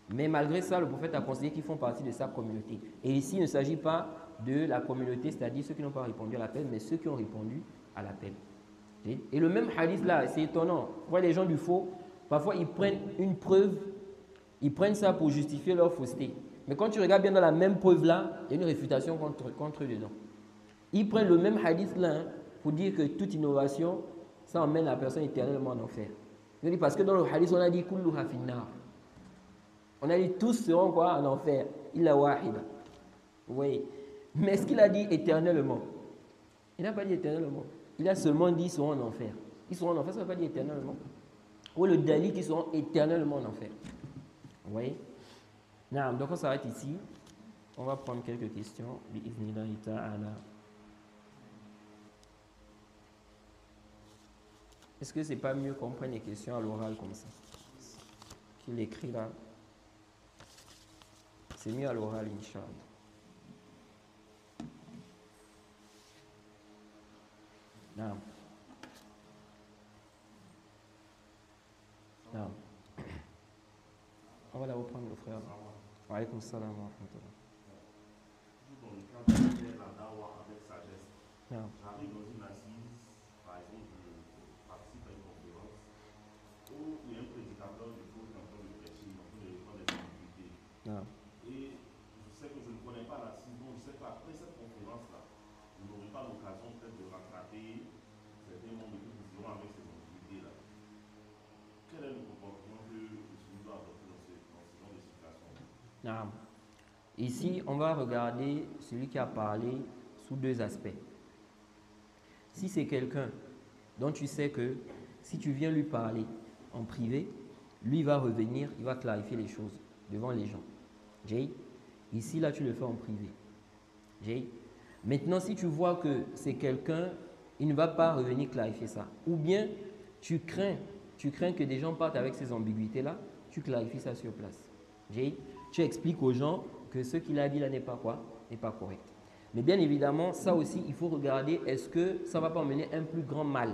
S1: Mais malgré ça, le prophète a considéré qu'ils font partie de sa communauté. Et ici, il ne s'agit pas de la communauté, c'est-à-dire ceux qui n'ont pas répondu à l'appel, mais ceux qui ont répondu à l'appel. Et le même hadith-là, c'est étonnant. Vous voyez, les gens du faux, parfois, ils prennent une preuve Ils prennent ça pour justifier leur fausseté. Mais quand tu regardes bien dans la même preuve-là, il y a une réfutation contre eux dedans. Ils prennent le même hadith-là hein, pour dire que toute innovation, ça emmène la personne éternellement en enfer. Ils disent parce que dans le hadith, on a dit « Kulluha finnar ». On a dit « tous seront quoi en enfer ». Illa wahida. Vous voyez. Mais est-ce qu'il a dit éternellement? Il n'a pas dit éternellement. Il a seulement dit « ils seront en enfer ». Ils seront en enfer, ça ne veut pas dire éternellement. Ou le dalil qu'ils seront éternellement en enfer. Vous voyez? Non, donc on s'arrête ici. On va prendre quelques questions. Bi'iznillahi ta'ala. Est-ce que c'est pas mieux qu'on prenne les questions à l'oral comme ça? Qu'il écrit là. C'est mieux à l'oral, Inch'Allah. Non. Non. On va la reprendre, le frère. Wa alaykoum salam wa rahmatullah.
S3: Quand on fait la dawa avec sagesse,
S1: Non.
S3: j'arrive dans une assise, par exemple, je participe à une conférence où il y a un prédicateur du foot en train de prêcher, en train de répondre des ambiguïtés.
S1: Non.
S3: Et je sais que je ne connais pas l'assise, donc je sais qu'après cette conférence-là, je n'aurai pas l'occasion peut-être de rattraper certains membres de l'équipe qui seront avec ces ambiguïtés-là. Quel est le comportement que je dois adopter dans ce genre de situation?
S1: Non. Ici, on va regarder celui qui a parlé sous deux aspects. Si c'est quelqu'un dont tu sais que si tu viens lui parler en privé, lui va revenir, il va clarifier les choses devant les gens. Jay, ici, là, tu le fais en privé. Jay. Maintenant, si tu vois que c'est quelqu'un, il ne va pas revenir clarifier ça. Ou bien, tu crains que des gens partent avec ces ambiguïtés-là, tu clarifies ça sur place. Jay. Tu expliques aux gens que ce qu'il a dit là n'est pas quoi? N'est pas correct. Mais bien évidemment, ça aussi, il faut regarder, est-ce que ça ne va pas emmener un plus grand mal?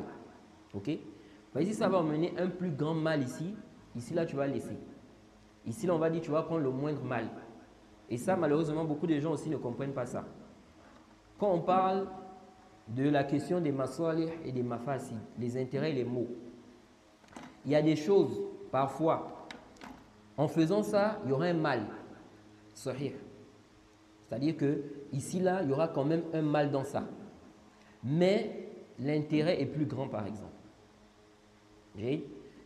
S1: Ok? Mais si ça va emmener un plus grand mal ici, là, tu vas laisser. Ici, là, on va dire, tu vas prendre le moindre mal. Et ça, malheureusement, beaucoup de gens aussi ne comprennent pas ça. Quand on parle de la question des masalih et des mafasid, les intérêts et les maux, il y a des choses, parfois, en faisant ça, il y aura un mal. Sahih. C'est-à-dire que ici, là, il y aura quand même un mal dans ça. Mais l'intérêt est plus grand, par exemple.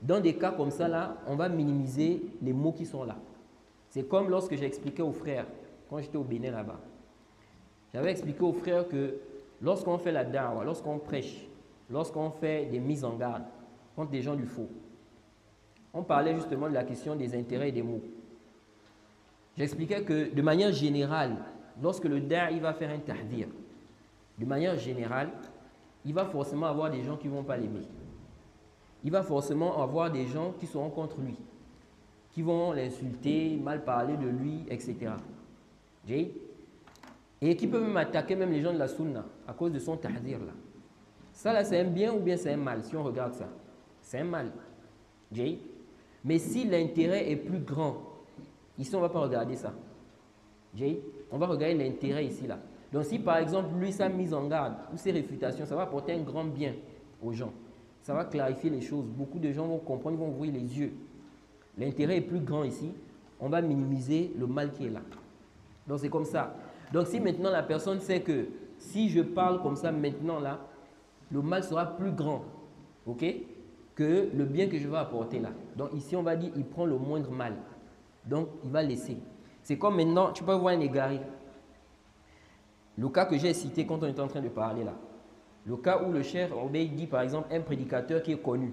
S1: Dans des cas comme ça, là, on va minimiser les mots qui sont là. C'est comme lorsque j'ai expliqué aux frères, quand j'étais au Bénin là-bas. J'avais expliqué aux frères que lorsqu'on fait la da'wa, lorsqu'on prêche, lorsqu'on fait des mises en garde contre des gens du faux, on parlait justement de la question des intérêts et des mots. J'expliquais que de manière générale, lorsque le da'i va faire un tahdir, de manière générale, il va forcément avoir des gens qui ne vont pas l'aimer. Il va forcément avoir des gens qui seront contre lui, qui vont l'insulter, mal parler de lui, etc. Et qui peuvent même attaquer même les gens de la sunna à cause de son tahdir là. Ça là, c'est un bien ou bien c'est un mal si on regarde ça? C'est un mal. Mais si l'intérêt est plus grand, ici on ne va pas regarder ça. On va regarder l'intérêt ici là. Donc si par exemple lui sa mise en garde ou ses réfutations, ça va apporter un grand bien aux gens. Ça va clarifier les choses. Beaucoup de gens vont comprendre, ils vont ouvrir les yeux. L'intérêt est plus grand ici. On va minimiser le mal qui est là. Donc c'est comme ça. Donc si maintenant la personne sait que si je parle comme ça maintenant là, le mal sera plus grand, ok, que le bien que je vais apporter là. Donc ici on va dire il prend le moindre mal. Donc il va laisser. C'est comme maintenant, tu peux voir un égaré. Le cas que j'ai cité quand on était en train de parler là. Le cas où le Cheikh Obeid dit par exemple un prédicateur qui est connu.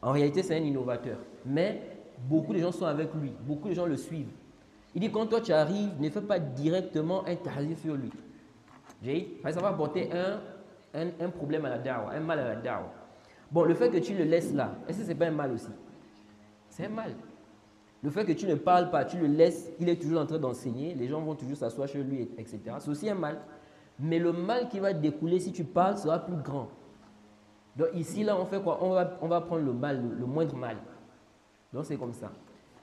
S1: En réalité c'est un innovateur. Mais beaucoup de gens sont avec lui. Beaucoup de gens le suivent. Il dit quand toi tu arrives, ne fais pas directement un tahzir sur lui. Ça va apporter un problème à la da'wa, un mal à la da'wa. Bon, le fait que tu le laisses là, est-ce que ce n'est pas un mal aussi? C'est un mal. Le fait que tu ne parles pas, tu le laisses, il est toujours en train d'enseigner, les gens vont toujours s'asseoir chez lui, etc. C'est aussi un mal. Mais le mal qui va découler si tu parles sera plus grand. Donc ici, là, on fait quoi? On va prendre le mal, le moindre mal. Donc c'est comme ça.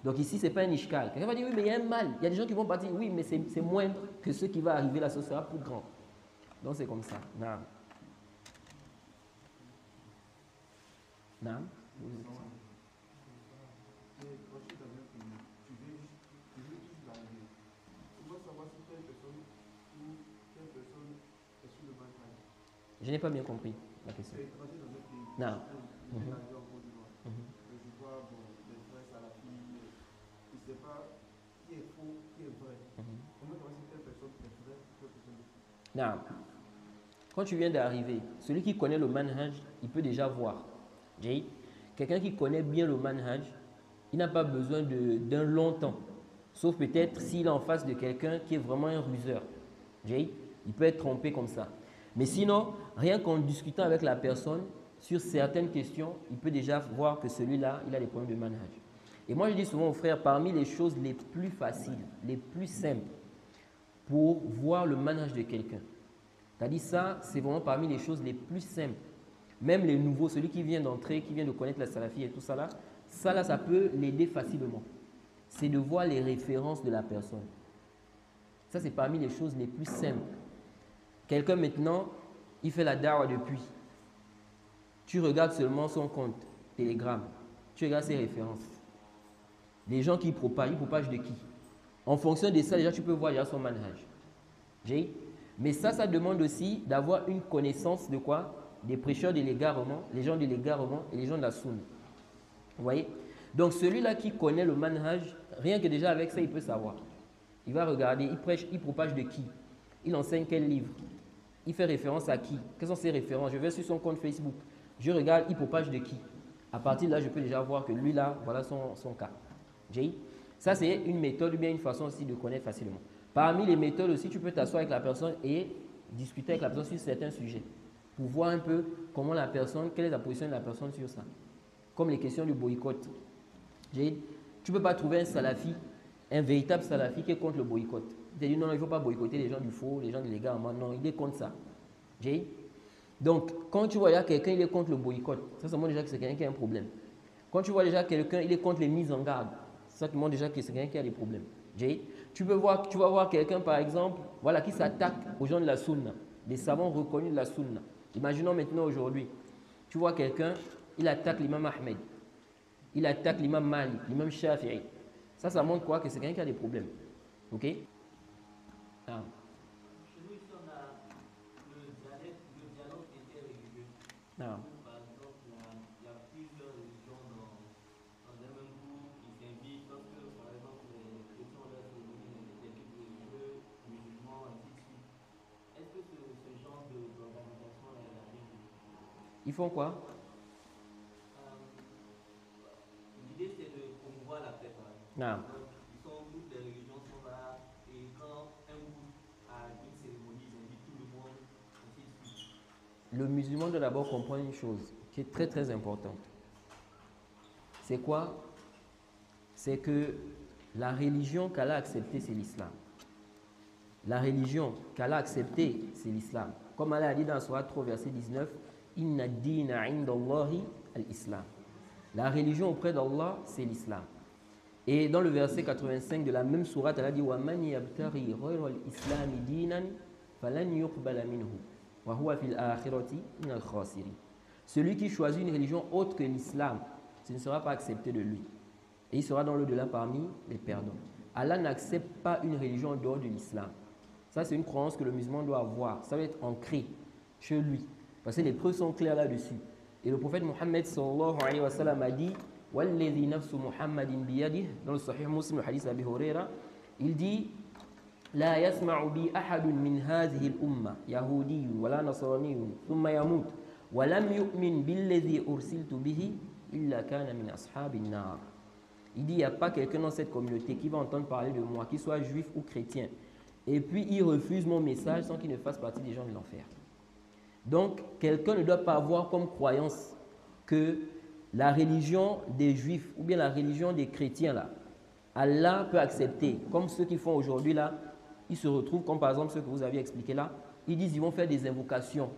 S1: Donc ici, ce n'est pas un ishkal. Quelqu'un va dire, oui, mais il y a un mal. Il y a des gens qui vont partir, oui, mais c'est moindre que ce qui va arriver là, ce sera plus grand. Donc c'est comme ça. Naam. Naam. Je n'ai pas bien compris la question. Non. Non. Quand tu viens d'arriver, celui qui connaît le manhaj, il peut déjà voir. Jay, quelqu'un qui connaît bien le manhaj, il n'a pas besoin d'un long temps. Sauf peut-être s'il est en face de quelqu'un qui est vraiment un ruseur. Jay, il peut être trompé comme ça. Mais sinon, rien qu'en discutant avec la personne sur certaines questions, il peut déjà voir que celui-là, il a des problèmes de manhaj. Et moi, je dis souvent aux frères, parmi les choses les plus faciles, les plus simples pour voir le manhaj de quelqu'un, c'est-à-dire ça, c'est vraiment parmi les choses les plus simples. Même les nouveaux, celui qui vient d'entrer, qui vient de connaître la salafie et tout ça là, ça peut l'aider facilement. C'est de voir les références de la personne. Ça, c'est parmi les choses les plus simples. Quelqu'un maintenant, il fait la da'wah depuis. Tu regardes seulement son compte Telegram. Tu regardes ses références. Les gens qui propagent, ils propagent de qui? En fonction de ça, déjà, tu peux voir déjà son manhaj. Mais ça demande aussi d'avoir une connaissance de quoi? Des prêcheurs de l'égarement, les gens de l'égarement et les gens de la sunna. Vous voyez? Donc celui-là qui connaît le manhaj, rien que déjà avec ça, il peut savoir. Il va regarder, il prêche, il propage de qui? Il enseigne quel livre? Il fait référence à qui? Quelles sont ses références? Je vais sur son compte Facebook. Je regarde, il propage de qui? À partir de là, je peux déjà voir que lui là, voilà son cas. Ça, c'est une méthode ou bien une façon aussi de connaître facilement. Parmi les méthodes aussi, tu peux t'asseoir avec la personne et discuter avec la personne sur certains sujets pour voir un peu comment la personne, quelle est la position de la personne sur ça. Comme les questions du boycott. Tu ne peux pas trouver un salafi, un véritable salafi qui est contre le boycott. Il dit non, il ne faut pas boycotter les gens du faux, les gens de l'égarement. Non, il est contre ça. Donc, quand tu vois quelqu'un, il est contre le boycott, ça montre déjà que c'est quelqu'un qui a un problème. Quand tu vois déjà quelqu'un, il est contre les mises en garde, ça te montre déjà que c'est quelqu'un qui a des problèmes. Tu vas voir quelqu'un, par exemple, voilà, qui s'attaque aux gens de la sunna, des savants reconnus de la sunna. Imaginons maintenant aujourd'hui, tu vois quelqu'un, il attaque l'imam Ahmed, il attaque l'imam Malik, l'imam Shafi'i. Ça montre quoi? Que c'est quelqu'un qui a des problèmes. Ok? Ah.
S4: Chez nous, ici, on a le dialogue interreligieux.
S1: Ah.
S4: Par exemple, il y a plusieurs religions dans un même groupe qui s'invitent. Lorsque, par exemple, les chrétiens ont leur cérémonie, des types religieux, musulmans, ainsi de suite. Est-ce que ce genre d'organisation est la bienvenue?
S1: Ils font quoi?
S4: L'idée, c'est de promouvoir la paix.
S1: Ah.
S4: Toutes les religions sont là, et quand un groupe a une cérémonie, ils invitent tout le monde, ainsi de suite.
S1: Le musulman doit d'abord comprendre une chose qui est très très importante. C'est quoi? C'est que la religion qu'Allah a acceptée, c'est l'islam. La religion qu'Allah a acceptée, c'est l'islam. Comme Allah a dit dans Sourate 3, verset 19, Inna dina indallahi al-islam. La religion auprès d'Allah, c'est l'islam. Et dans le verset 85 de la même sourate, elle a dit وَمَنْ يَبْتَغِي غَيْرَ الْإِسْلَامِ دِينًا فَلَنْ يُقْبَلَ مِنْهُ وَهُوَ فِي الْآخِرَةِ مِنَ الْخَاسِرِينَ. Celui qui choisit une religion autre que l'islam, ce ne sera pas accepté de lui. Et il sera dans l'au-delà parmi les perdants. Allah n'accepte pas une religion en dehors de l'islam. Ça, c'est une croyance que le musulman doit avoir. Ça va être ancré chez lui. Parce que les preuves sont claires là-dessus. Et le prophète Mohammed sallallahu alayhi wa sallam a dit وَالَّذِي نَفْسُ مُحَمَّدٍ بِيَدِهِ, dans le Sahih Muslim, le hadith d'Abi Huraira, il dit لا يسمع بي أحد من هذه الأمة يهودي ولا نصراني ثم يموت ولم يؤمن بالذي أرسلت به إلا كان من أصحاب النار. Il dit il n'y a pas quelqu'un dans cette communauté qui va entendre parler de moi, qu'il soit juif ou chrétien, et puis il refuse mon message sans qu'il ne fasse partie des gens de l'enfer. Donc, quelqu'un ne doit pas avoir comme croyance que la religion des juifs ou bien la religion des chrétiens, là, Allah peut accepter, comme ceux qui font aujourd'hui, là, ils se retrouvent, comme par exemple ceux que vous aviez expliqué là, ils disent qu'ils vont faire des invocations,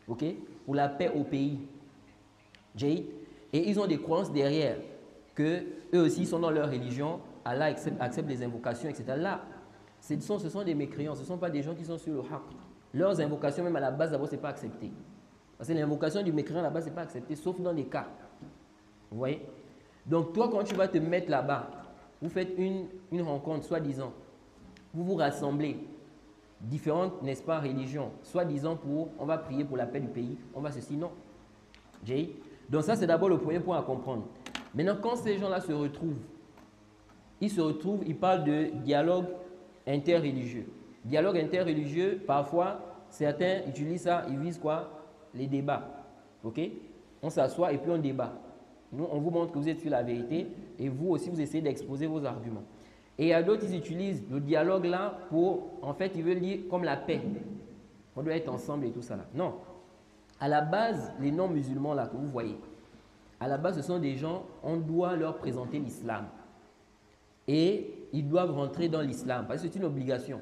S1: ok, pour la paix au pays. Et ils ont des croyances derrière, que eux aussi sont dans leur religion, Allah accepte les invocations, etc. Là, ce sont des mécréants, ce ne sont pas des gens qui sont sur le haq. Leurs invocations, même à la base, d'abord, ce n'est pas accepté. Parce que l'invocation du mécréant, à la base, ce n'est pas accepté, sauf dans des cas. Vous voyez? Donc, toi, quand tu vas te mettre là-bas, vous faites une rencontre, soi-disant, vous vous rassemblez. différentes, n'est-ce pas, religions, soi-disant pour, on va prier pour la paix du pays, on va ceci, non. Donc ça, c'est d'abord le premier point à comprendre. Maintenant, quand ces gens-là se retrouvent, ils parlent de dialogue interreligieux. Dialogue interreligieux, parfois, certains utilisent ça, ils visent quoi? Les débats. Ok? On s'assoit et puis on débat. Nous, on vous montre que vous êtes sur la vérité et vous aussi, vous essayez d'exposer vos arguments. Et il y a d'autres, ils utilisent le dialogue là pour, en fait, ils veulent dire comme la paix. On doit être ensemble et tout ça là. Non. À la base, les non-musulmans là que vous voyez, à la base, ce sont des gens, on doit leur présenter l'islam. Et ils doivent rentrer dans l'islam parce que c'est une obligation.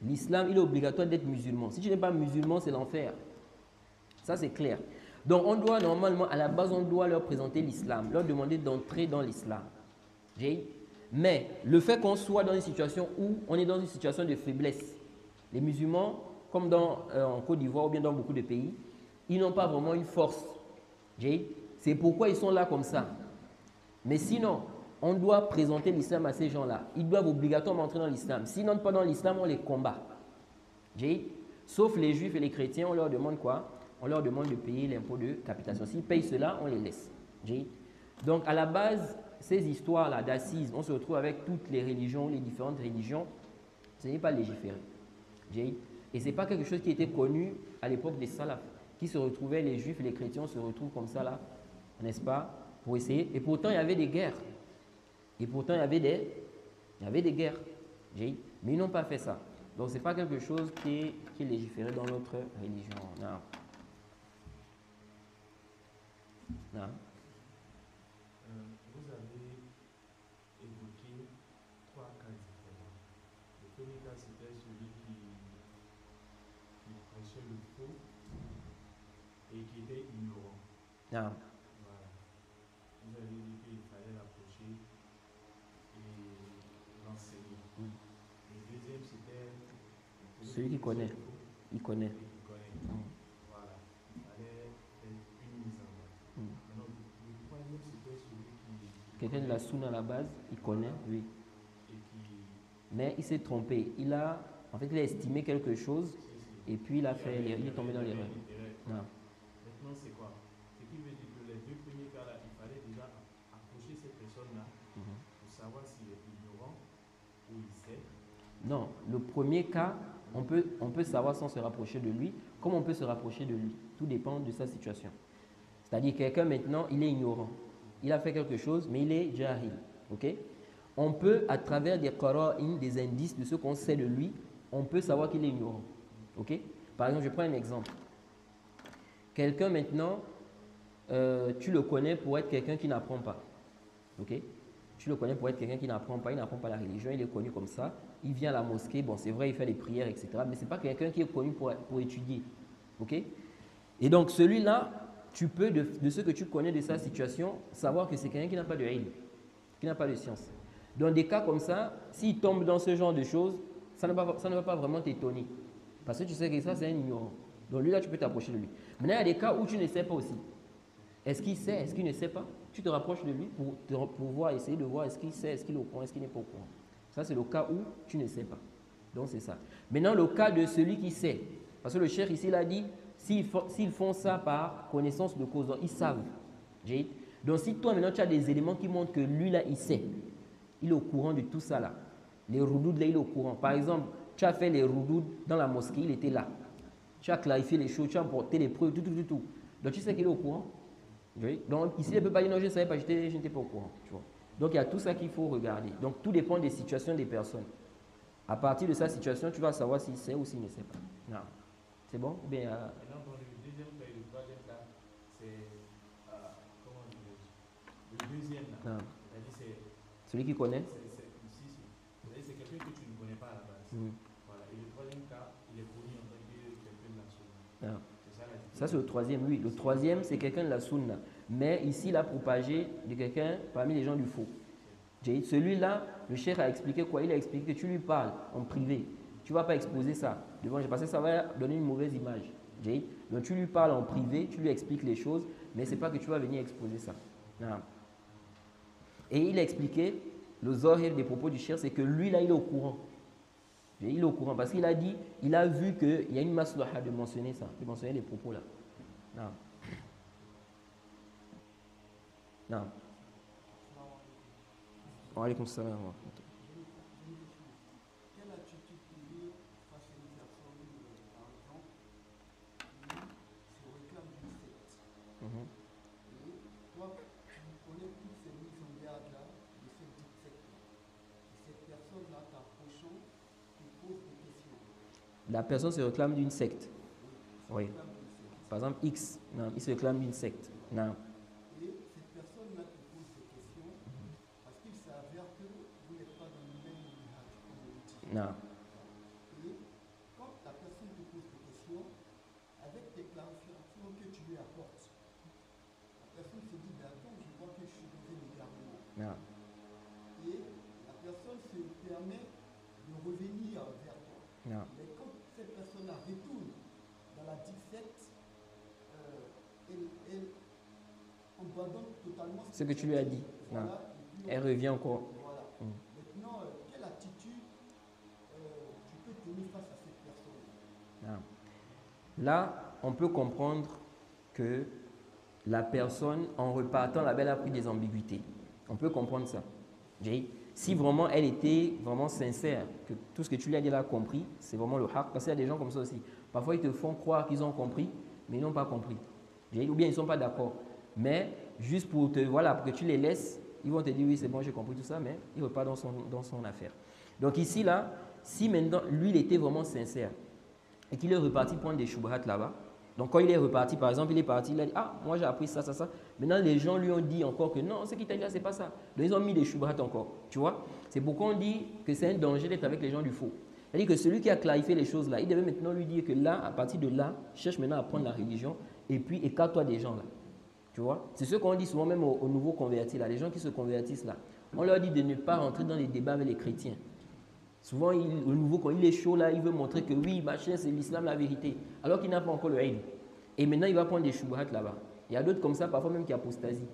S1: L'islam, il est obligatoire d'être musulman. Si tu n'es pas musulman, c'est l'enfer. Ça, c'est clair. Donc, on doit normalement, à la base, on doit leur présenter l'islam, leur demander d'entrer dans l'islam. Mais le fait qu'on soit dans une situation où on est dans une situation de faiblesse, les musulmans, comme en Côte d'Ivoire ou bien dans beaucoup de pays, ils n'ont pas vraiment une force. C'est pourquoi ils sont là comme ça. Mais sinon, on doit présenter l'islam à ces gens-là. Ils doivent obligatoirement entrer dans l'islam. S'ils n'entrent pas dans l'islam, on les combat. Sauf les juifs et les chrétiens, on leur demande quoi? On leur demande de payer l'impôt de capitation. S'ils payent cela, on les laisse. Donc, à la base, ces histoires-là d'assises, on se retrouve avec toutes les religions, les différentes religions. Ce n'est pas légiféré. Et ce n'est pas quelque chose qui était connu à l'époque des salafs, qui se retrouvaient, les juifs et les chrétiens se retrouvent comme ça, là, n'est-ce pas, pour essayer. Et pourtant, il y avait des guerres. Et pourtant, il y avait des guerres. Mais ils n'ont pas fait ça. Donc, ce n'est pas quelque chose qui est légiféré dans notre religion. Non. Non.
S5: Vous avez évoqué 3 cas différents. Le premier cas, c'était celui qui prêchait le faux et qui était ignorant.
S1: Non.
S5: Voilà. Vous avez dit qu'il fallait l'approcher et l'enseigner. Le deuxième, c'était
S1: celui qui connaît. Il connaît.
S5: Voilà. Il fallait une mise en œuvre. Maintenant, le troisième, c'était celui qui...
S1: Quelqu'un de la sunna à la base, il connaît, oui.
S5: Et qui...
S1: Mais il s'est trompé. Il a estimé quelque chose et puis il est tombé dans l'erreur. Non.
S5: Maintenant, c'est quoi? Ce qui veut dire que les deux premiers cas-là, il fallait déjà approcher cette personne-là pour savoir s'il est ignorant ou il sait.
S1: Non, le premier cas, on peut savoir sans se rapprocher de lui, comme on peut se rapprocher de lui. Tout dépend de sa situation. C'est-à-dire quelqu'un maintenant, il est ignorant. Il a fait quelque chose, mais il est jahil. On peut, à travers des qara'in, des indices de ce qu'on sait de lui, on peut savoir qu'il est ignorant. Par exemple, je prends un exemple. Quelqu'un maintenant, tu le connais pour être quelqu'un qui n'apprend pas. Tu le connais pour être quelqu'un qui n'apprend pas, il n'apprend pas la religion, il est connu comme ça. Il vient à la mosquée, bon c'est vrai, il fait des prières, etc. Mais ce n'est pas quelqu'un qui est connu pour étudier. Et donc celui-là, tu peux, de ce que tu connais de sa situation, savoir que c'est quelqu'un qui n'a pas de ilm, qui n'a pas de science. Dans des cas comme ça, s'il tombe dans ce genre de choses, ça ne va pas vraiment t'étonner. Parce que tu sais que ça, c'est un ignorant. Donc lui, là, tu peux t'approcher de lui. Maintenant, il y a des cas où tu ne sais pas aussi. Est-ce qu'il sait? Est-ce qu'il ne sait pas? Tu te rapproches de lui pour essayer de voir est-ce qu'il sait, est-ce qu'il est au courant, est-ce qu'il n'est pas au courant. Ça, c'est le cas où tu ne sais pas. Donc, c'est ça. Maintenant, le cas de celui qui sait. Parce que le cheikh ici, il a dit, s'ils font ça par connaissance de cause, donc ils savent. Donc, si toi, maintenant, tu as des éléments qui montrent que lui, là, il sait. Il est au courant de tout ça, là. Les roudoud, là, il est au courant. Par exemple, tu as fait les roudoud dans la mosquée, il était là. Tu as clarifié les choses, tu as apporté les preuves, tout. Donc, tu sais qu'il est au courant. Donc, ici, il ne peut pas dire non, je ne savais pas, je n'étais pas au courant. Tu vois. Donc, il y a tout ça qu'il faut regarder. Donc, tout dépend des situations des personnes. À partir de sa situation, tu vas savoir s'il sait ou s'il ne sait pas. Non. C'est bon? Ou bien,
S5: Maintenant, dans le deuxième cas et le troisième cas, c'est. Comment dirais-je? Le deuxième, là.
S1: non.
S5: C'est-à-dire,
S1: Celui qui connaît?
S5: C'est-à-dire, c'est quelqu'un que tu ne connais pas à la base. Voilà. Et le troisième cas, il est connu en tant que quelqu'un de la sunna.
S1: Non.
S5: C'est ça la différence.
S1: Ça, c'est le troisième, oui. Le troisième, c'est quelqu'un de la sunna. Mais ici, il a propagé de quelqu'un parmi les gens du faux. Celui-là, le cheikh a expliqué quoi? Il a expliqué que tu lui parles en privé. Tu ne vas pas exposer ça devant, parce que ça va donner une mauvaise image. Donc, tu lui parles en privé, tu lui expliques les choses, mais ce n'est pas que tu vas venir exposer ça. Non. Et il a expliqué, le zahir des propos du cheikh, c'est que lui, là, il est au courant. Il est au courant parce qu'il a dit, il a vu qu'il y a une maslaha de mentionner ça, de mentionner les propos là. Non. Non. Wa alaykoum salam wa rahmatullah.
S6: Quelle attitude tenir face à une personne, par exemple, qui se réclame d'une secte? Et toi, tu connais toutes ces mises en garde-là de cette dite secte-là. Et cette personne-là, t'approchant, te pose des questions.
S1: La personne se réclame d'une secte. Oui.
S6: Réclame d'une secte.
S1: Par exemple, X, non, il se réclame d'une secte. Non.
S6: Et cette personne-là te pose des questions parce qu'il s'avère que vous n'êtes pas dans le même minhaj, comme on dit.
S1: Non.
S6: Et quand la personne te pose des questions, avec tes clarifications que tu lui apportes, la personne se dit, ben attends, je vois que je suis dans un égarement.
S1: Non.
S6: Et la personne se permet de revenir vers toi.
S1: Non.
S6: Mais quand cette personne-là retourne dans la dite secte, on abandonne totalement
S1: Ce que tu lui as dit.
S6: Voilà,
S1: Non.
S6: et puis
S1: Elle revient encore.
S6: voilà.
S1: Mm.
S6: Maintenant, quelle attitude tu peux tenir face à cette personne?
S1: Non. Là, on peut comprendre que la personne, en repartant là-bas, elle a pris des ambiguïtés. On peut comprendre ça. Si vraiment elle était vraiment sincère, que tout ce que tu lui as dit, elle a compris, c'est vraiment le haq. Parce qu'il y a des gens comme ça aussi. Parfois, ils te font croire qu'ils ont compris, mais ils n'ont pas compris. Ou bien ils ne sont pas d'accord. Mais juste pour que tu les laisses, ils vont te dire oui, c'est bon, j'ai compris tout ça, mais ils ne repartent dans son affaire. Donc ici, là, si maintenant, lui, il était vraiment sincère et qu'il est reparti prendre des choubhats là-bas, donc quand il est reparti, par exemple, il est parti, il a dit, ah, moi j'ai appris ça, ça, ça. Maintenant, les gens lui ont dit encore que non, ce qu'il t'a dit là, c'est pas ça. Donc ils ont mis des choubhats encore, tu vois. C'est pourquoi on dit que c'est un danger d'être avec les gens du faux. C'est-à-dire que celui qui a clarifié les choses là, il devait maintenant lui dire que là, à partir de là, cherche maintenant à apprendre la religion et puis écarte-toi des gens là. Tu vois, c'est ce qu'on dit souvent même aux nouveaux convertis là, les gens qui se convertissent là. On leur dit de ne pas rentrer dans les débats avec les chrétiens. Souvent, le nouveau, quand il est chaud là, il veut montrer que oui, machin, c'est l'islam la vérité, alors qu'il n'a pas encore le ilm. Et maintenant, il va prendre des choubhats là-bas. Il y a d'autres comme ça, parfois même qui apostasient.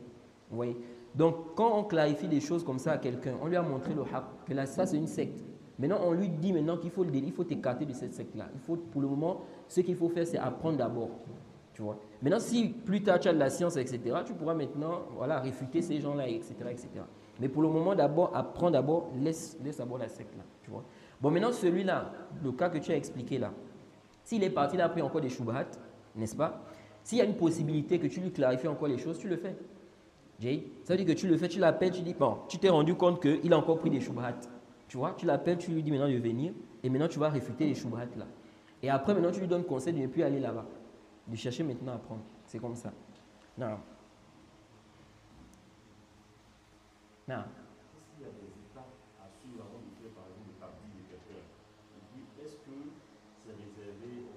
S1: Vous voyez. Donc, quand on clarifie des choses comme ça à quelqu'un, on lui a montré le haq, que là, ça c'est une secte. Maintenant, on lui dit maintenant qu'il faut t'écarter de cette secte-là. Pour le moment, ce qu'il faut faire, c'est apprendre d'abord. Tu vois. Maintenant, si plus tard tu as de la science, etc., tu pourras maintenant réfuter ces gens-là, etc., etc. Mais pour le moment, apprends d'abord, laisse d'abord la secte là. Tu vois. Bon, maintenant, celui-là, le cas que tu as expliqué là, s'il est parti, il a pris encore des choubhats, n'est-ce pas? S'il y a une possibilité que tu lui clarifies encore les choses, tu le fais. Ça veut dire que tu le fais, tu l'appelles, tu dis, bon, tu t'es rendu compte qu'il a encore pris des choubhats. Tu vois, tu l'appelles, tu lui dis maintenant de venir, et maintenant tu vas réfuter les choubhats là. Et après, maintenant, tu lui donnes conseil de ne plus aller là-bas. De chercher maintenant à apprendre. C'est comme ça. Non. Non.
S3: Est-ce qu'il y a des étapes à suivre avant de faire, par exemple, le tabdi de quelqu'un? Et puis, est-ce que c'est réservé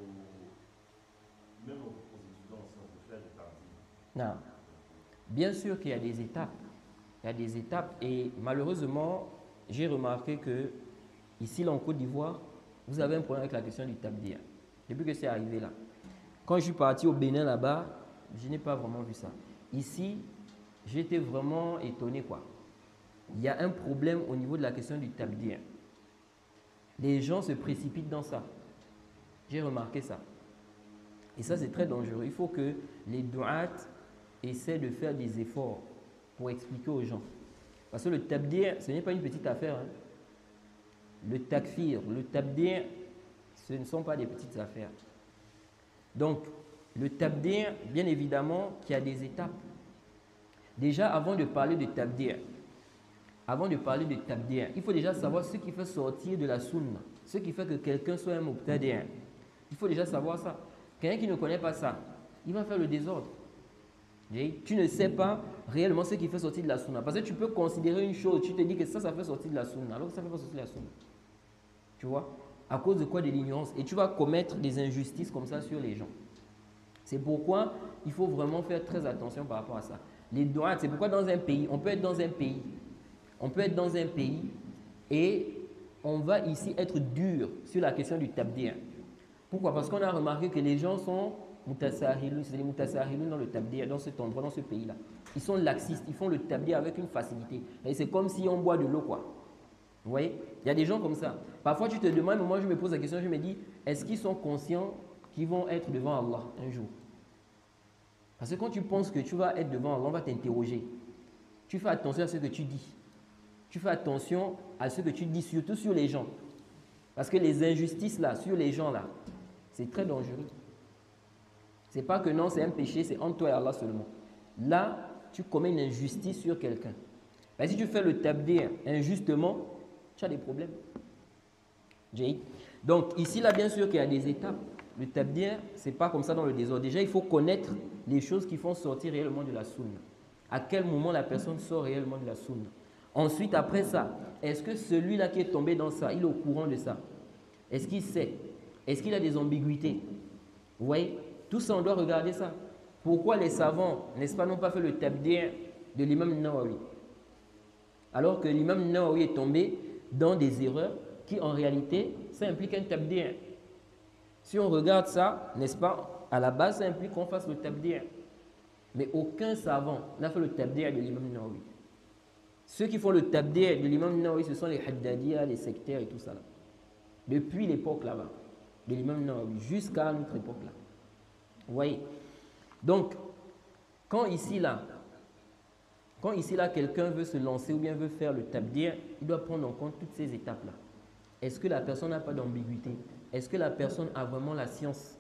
S3: même aux étudiants en sciences de faire le tabdi?
S1: Non. Bien sûr qu'il y a des étapes. Il y a des étapes et malheureusement, j'ai remarqué que ici, en Côte d'Ivoire, vous avez un problème avec la question du tabdi. Depuis que c'est arrivé là. Quand je suis parti au Bénin là-bas, je n'ai pas vraiment vu ça. Ici, j'étais vraiment étonné quoi. Il y a un problème au niveau de la question du tabdi. Les gens se précipitent dans ça. J'ai remarqué ça. Et ça, c'est très dangereux. Il faut que les du'at essaient de faire des efforts pour expliquer aux gens. Parce que le tabdi, ce n'est pas une petite affaire. Hein. Le takfir, le tabdi, ce ne sont pas des petites affaires. Donc, le tabdi, bien évidemment, qu'il y a des étapes. Déjà, avant de parler de tabdi, il faut déjà savoir ce qui fait sortir de la sunna, ce qui fait que quelqu'un soit un mubtadi'. Il faut déjà savoir ça. Quelqu'un qui ne connaît pas ça, il va faire le désordre. Tu ne sais pas réellement ce qui fait sortir de la sunna. Parce que tu peux considérer une chose, tu te dis que ça fait sortir de la sunna, alors que ça ne fait pas sortir de la sunna. Tu vois? À cause de quoi? De l'ignorance. Et tu vas commettre des injustices comme ça sur les gens. C'est pourquoi il faut vraiment faire très attention par rapport à ça. Les droits, c'est pourquoi dans un pays, on peut être dans un pays et on va ici être dur sur la question du tabdi'. Pourquoi? Parce qu'on a remarqué que les gens sont mutasahilun, c'est des mutasahilun dans le tabdi', dans cet endroit, dans ce pays-là. Ils sont laxistes, ils font le tabdi' avec une facilité. Et c'est comme si on boit de l'eau, quoi. Vous voyez, il y a des gens comme ça. Parfois, tu te demandes, moi je me pose la question, je me dis, est-ce qu'ils sont conscients qu'ils vont être devant Allah un jour? Parce que quand tu penses que tu vas être devant Allah, on va t'interroger. Tu fais attention à ce que tu dis. Tu fais attention à ce que tu dis, surtout sur les gens. Parce que les injustices là, sur les gens là, c'est très dangereux. C'est pas que non, c'est un péché, c'est entre toi et Allah seulement. Là, tu commets une injustice sur quelqu'un. Mais si tu fais le tabdir injustement, tu as des problèmes. Donc ici, là, bien sûr qu'il y a des étapes. Le tabdir, ce n'est pas comme ça dans le désordre. Déjà, il faut connaître les choses qui font sortir réellement de la sunna. À quel moment la personne sort réellement de la sunna. Ensuite, après ça, est-ce que celui-là qui est tombé dans ça, il est au courant de ça? Est-ce qu'il sait? Est-ce qu'il a des ambiguïtés? Vous voyez? Tout ça, on doit regarder ça. Pourquoi les savants, n'est-ce pas, n'ont pas fait le tabdir de l'imam Nawawi? Alors que l'imam Nawawi est tombé dans des erreurs qui, en réalité, ça implique un tabdir. Si on regarde ça, n'est-ce pas, à la base, ça implique qu'on fasse le tabdir. Mais aucun savant n'a fait le tabdir de l'imam Nawawi. Ceux qui font le tabdir de l'imam Nawawi, ce sont les Haddadiyya, les sectaires et tout ça. Là. Depuis l'époque là-bas, de l'imam Nawawi, jusqu'à notre époque là. Vous voyez? Donc, quand ici là, quelqu'un veut se lancer ou bien veut faire le tabdir, il doit prendre en compte toutes ces étapes là. Est-ce que la personne n'a pas d'ambiguïté? Est-ce que la personne a vraiment la science?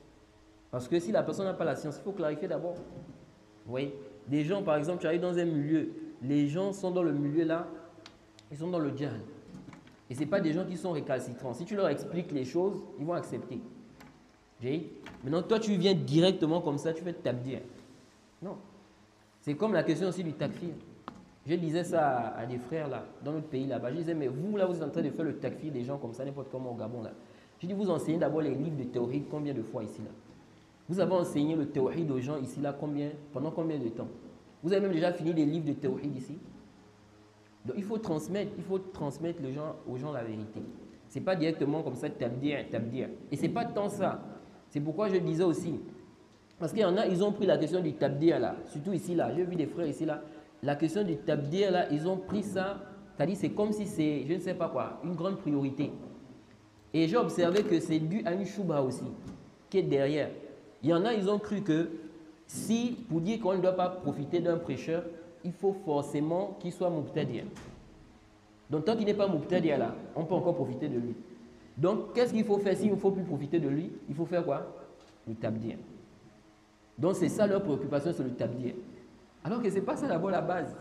S1: Parce que si la personne n'a pas la science, il faut clarifier d'abord. Vous voyez? Des gens, par exemple, tu arrives dans un milieu, les gens sont dans le milieu là, ils sont dans le djihad. Et ce n'est pas des gens qui sont récalcitrants. Si tu leur expliques les choses, ils vont accepter. Maintenant, toi, tu viens directement comme ça, tu fais tabdir. Non. C'est comme la question aussi du takfir. Je disais ça à des frères là, dans notre pays là-bas. Je disais, mais vous là, vous êtes en train de faire le takfir des gens comme ça, n'importe comment au Gabon là. Je dis, vous enseignez d'abord les livres de théorie combien de fois ici là? Vous avez enseigné le théorie aux gens ici là pendant combien de temps? Vous avez même déjà fini des livres de théorie ici? Donc il faut transmettre aux gens la vérité. Ce n'est pas directement comme ça, tabdir. Et ce n'est pas tant ça. C'est pourquoi je disais aussi, parce qu'il y en a, ils ont pris la question du tabdir là, surtout ici là, j'ai vu des frères ici là, la question du tabdir là, ils ont pris ça, c'est-à-dire c'est comme si c'est, je ne sais pas quoi, une grande priorité. Et j'ai observé que c'est dû à une chouba aussi, qui est derrière. Il y en a, ils ont cru que si, pour dire qu'on ne doit pas profiter d'un prêcheur, il faut forcément qu'il soit muqtadir. Donc tant qu'il n'est pas muqtadir là, on peut encore profiter de lui. Donc qu'est-ce qu'il faut faire s'il ne faut plus profiter de lui? Il faut faire quoi? Le tabdir. Donc c'est ça leur préoccupation, c'est le tabdir. Alors que ce n'est pas ça d'abord la base.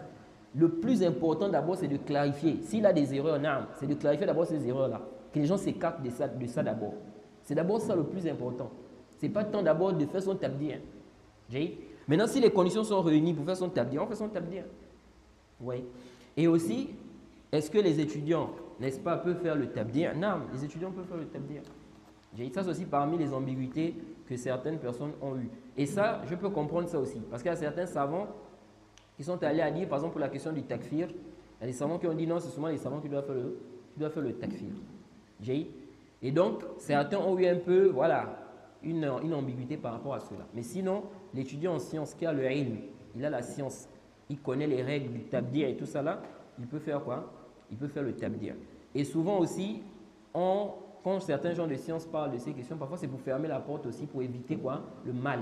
S1: Le plus important d'abord, c'est de clarifier. S'il a des erreurs, non, c'est de clarifier d'abord ces erreurs-là. Que les gens s'écartent de ça d'abord. C'est d'abord ça le plus important. Ce n'est pas tant d'abord de faire son tabdir. Maintenant, si les conditions sont réunies pour faire son tabdir, on fait son tabdir. Oui. Et aussi, est-ce que les étudiants, n'est-ce pas, peuvent faire le tabdir? Non, les étudiants peuvent faire le tabdir. Ça, c'est aussi parmi les ambiguïtés que certaines personnes ont eues. Et ça, je peux comprendre ça aussi. Parce qu'il y a certains savants qui sont allés à dire, par exemple, pour la question du takfir, il y a des savants qui ont dit non, c'est seulement les savants qui doivent faire le takfir. Et donc, certains ont eu un peu, voilà, une ambiguïté par rapport à cela. Mais sinon, l'étudiant en sciences qui a le ilm, il a la science, il connaît les règles du tabdir et tout ça là, il peut faire quoi? Il peut faire le tabdir. Et souvent aussi, quand certains gens de sciences parlent de ces questions, parfois c'est pour fermer la porte aussi, pour éviter quoi? Le mal.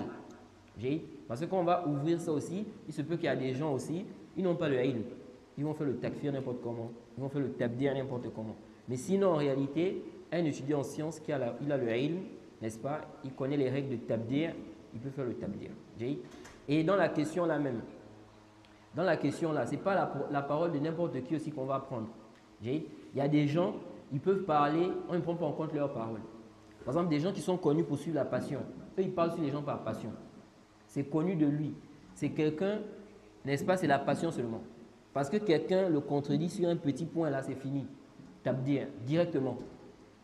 S1: Parce que quand on va ouvrir ça aussi, il se peut qu'il y a des gens aussi, ils n'ont pas le ilm. Ils vont faire le takfir n'importe comment. Ils vont faire le tabdir n'importe comment. Mais sinon, en réalité, un étudiant en sciences qui a le ilm, n'est-ce pas? Il connaît les règles de tabdir, il peut faire le tabdir. Et dans la question là même, ce n'est pas la parole de n'importe qui aussi qu'on va prendre. Il y a des gens, ils peuvent parler, on ne prend pas en compte leurs paroles. Par exemple, des gens qui sont connus pour suivre la passion. Eux, ils parlent sur les gens par passion. C'est connu de lui. C'est quelqu'un, n'est-ce pas, c'est la passion seulement. Parce que quelqu'un le contredit sur un petit point, là, c'est fini. Tabdir, directement.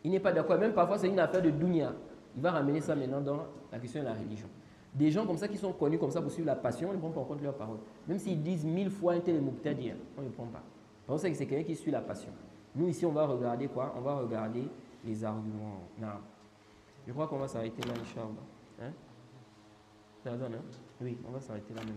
S1: Il n'est pas d'accord. Même parfois, c'est une affaire de dunya. Il va ramener ça maintenant dans la question de la religion. Des gens comme ça qui sont connus comme ça pour suivre la passion, on ne prend pas en compte leurs paroles. Même s'ils disent 1000 fois un tel muqtadir, on ne le prend pas. Parce que c'est quelqu'un qui suit la passion. Nous, ici, on va regarder quoi? On va regarder les arguments. Non. Je crois qu'on va s'arrêter là, Inch'Allah. Hein? Ça donne, hein? Oui, on va s'arrêter là même.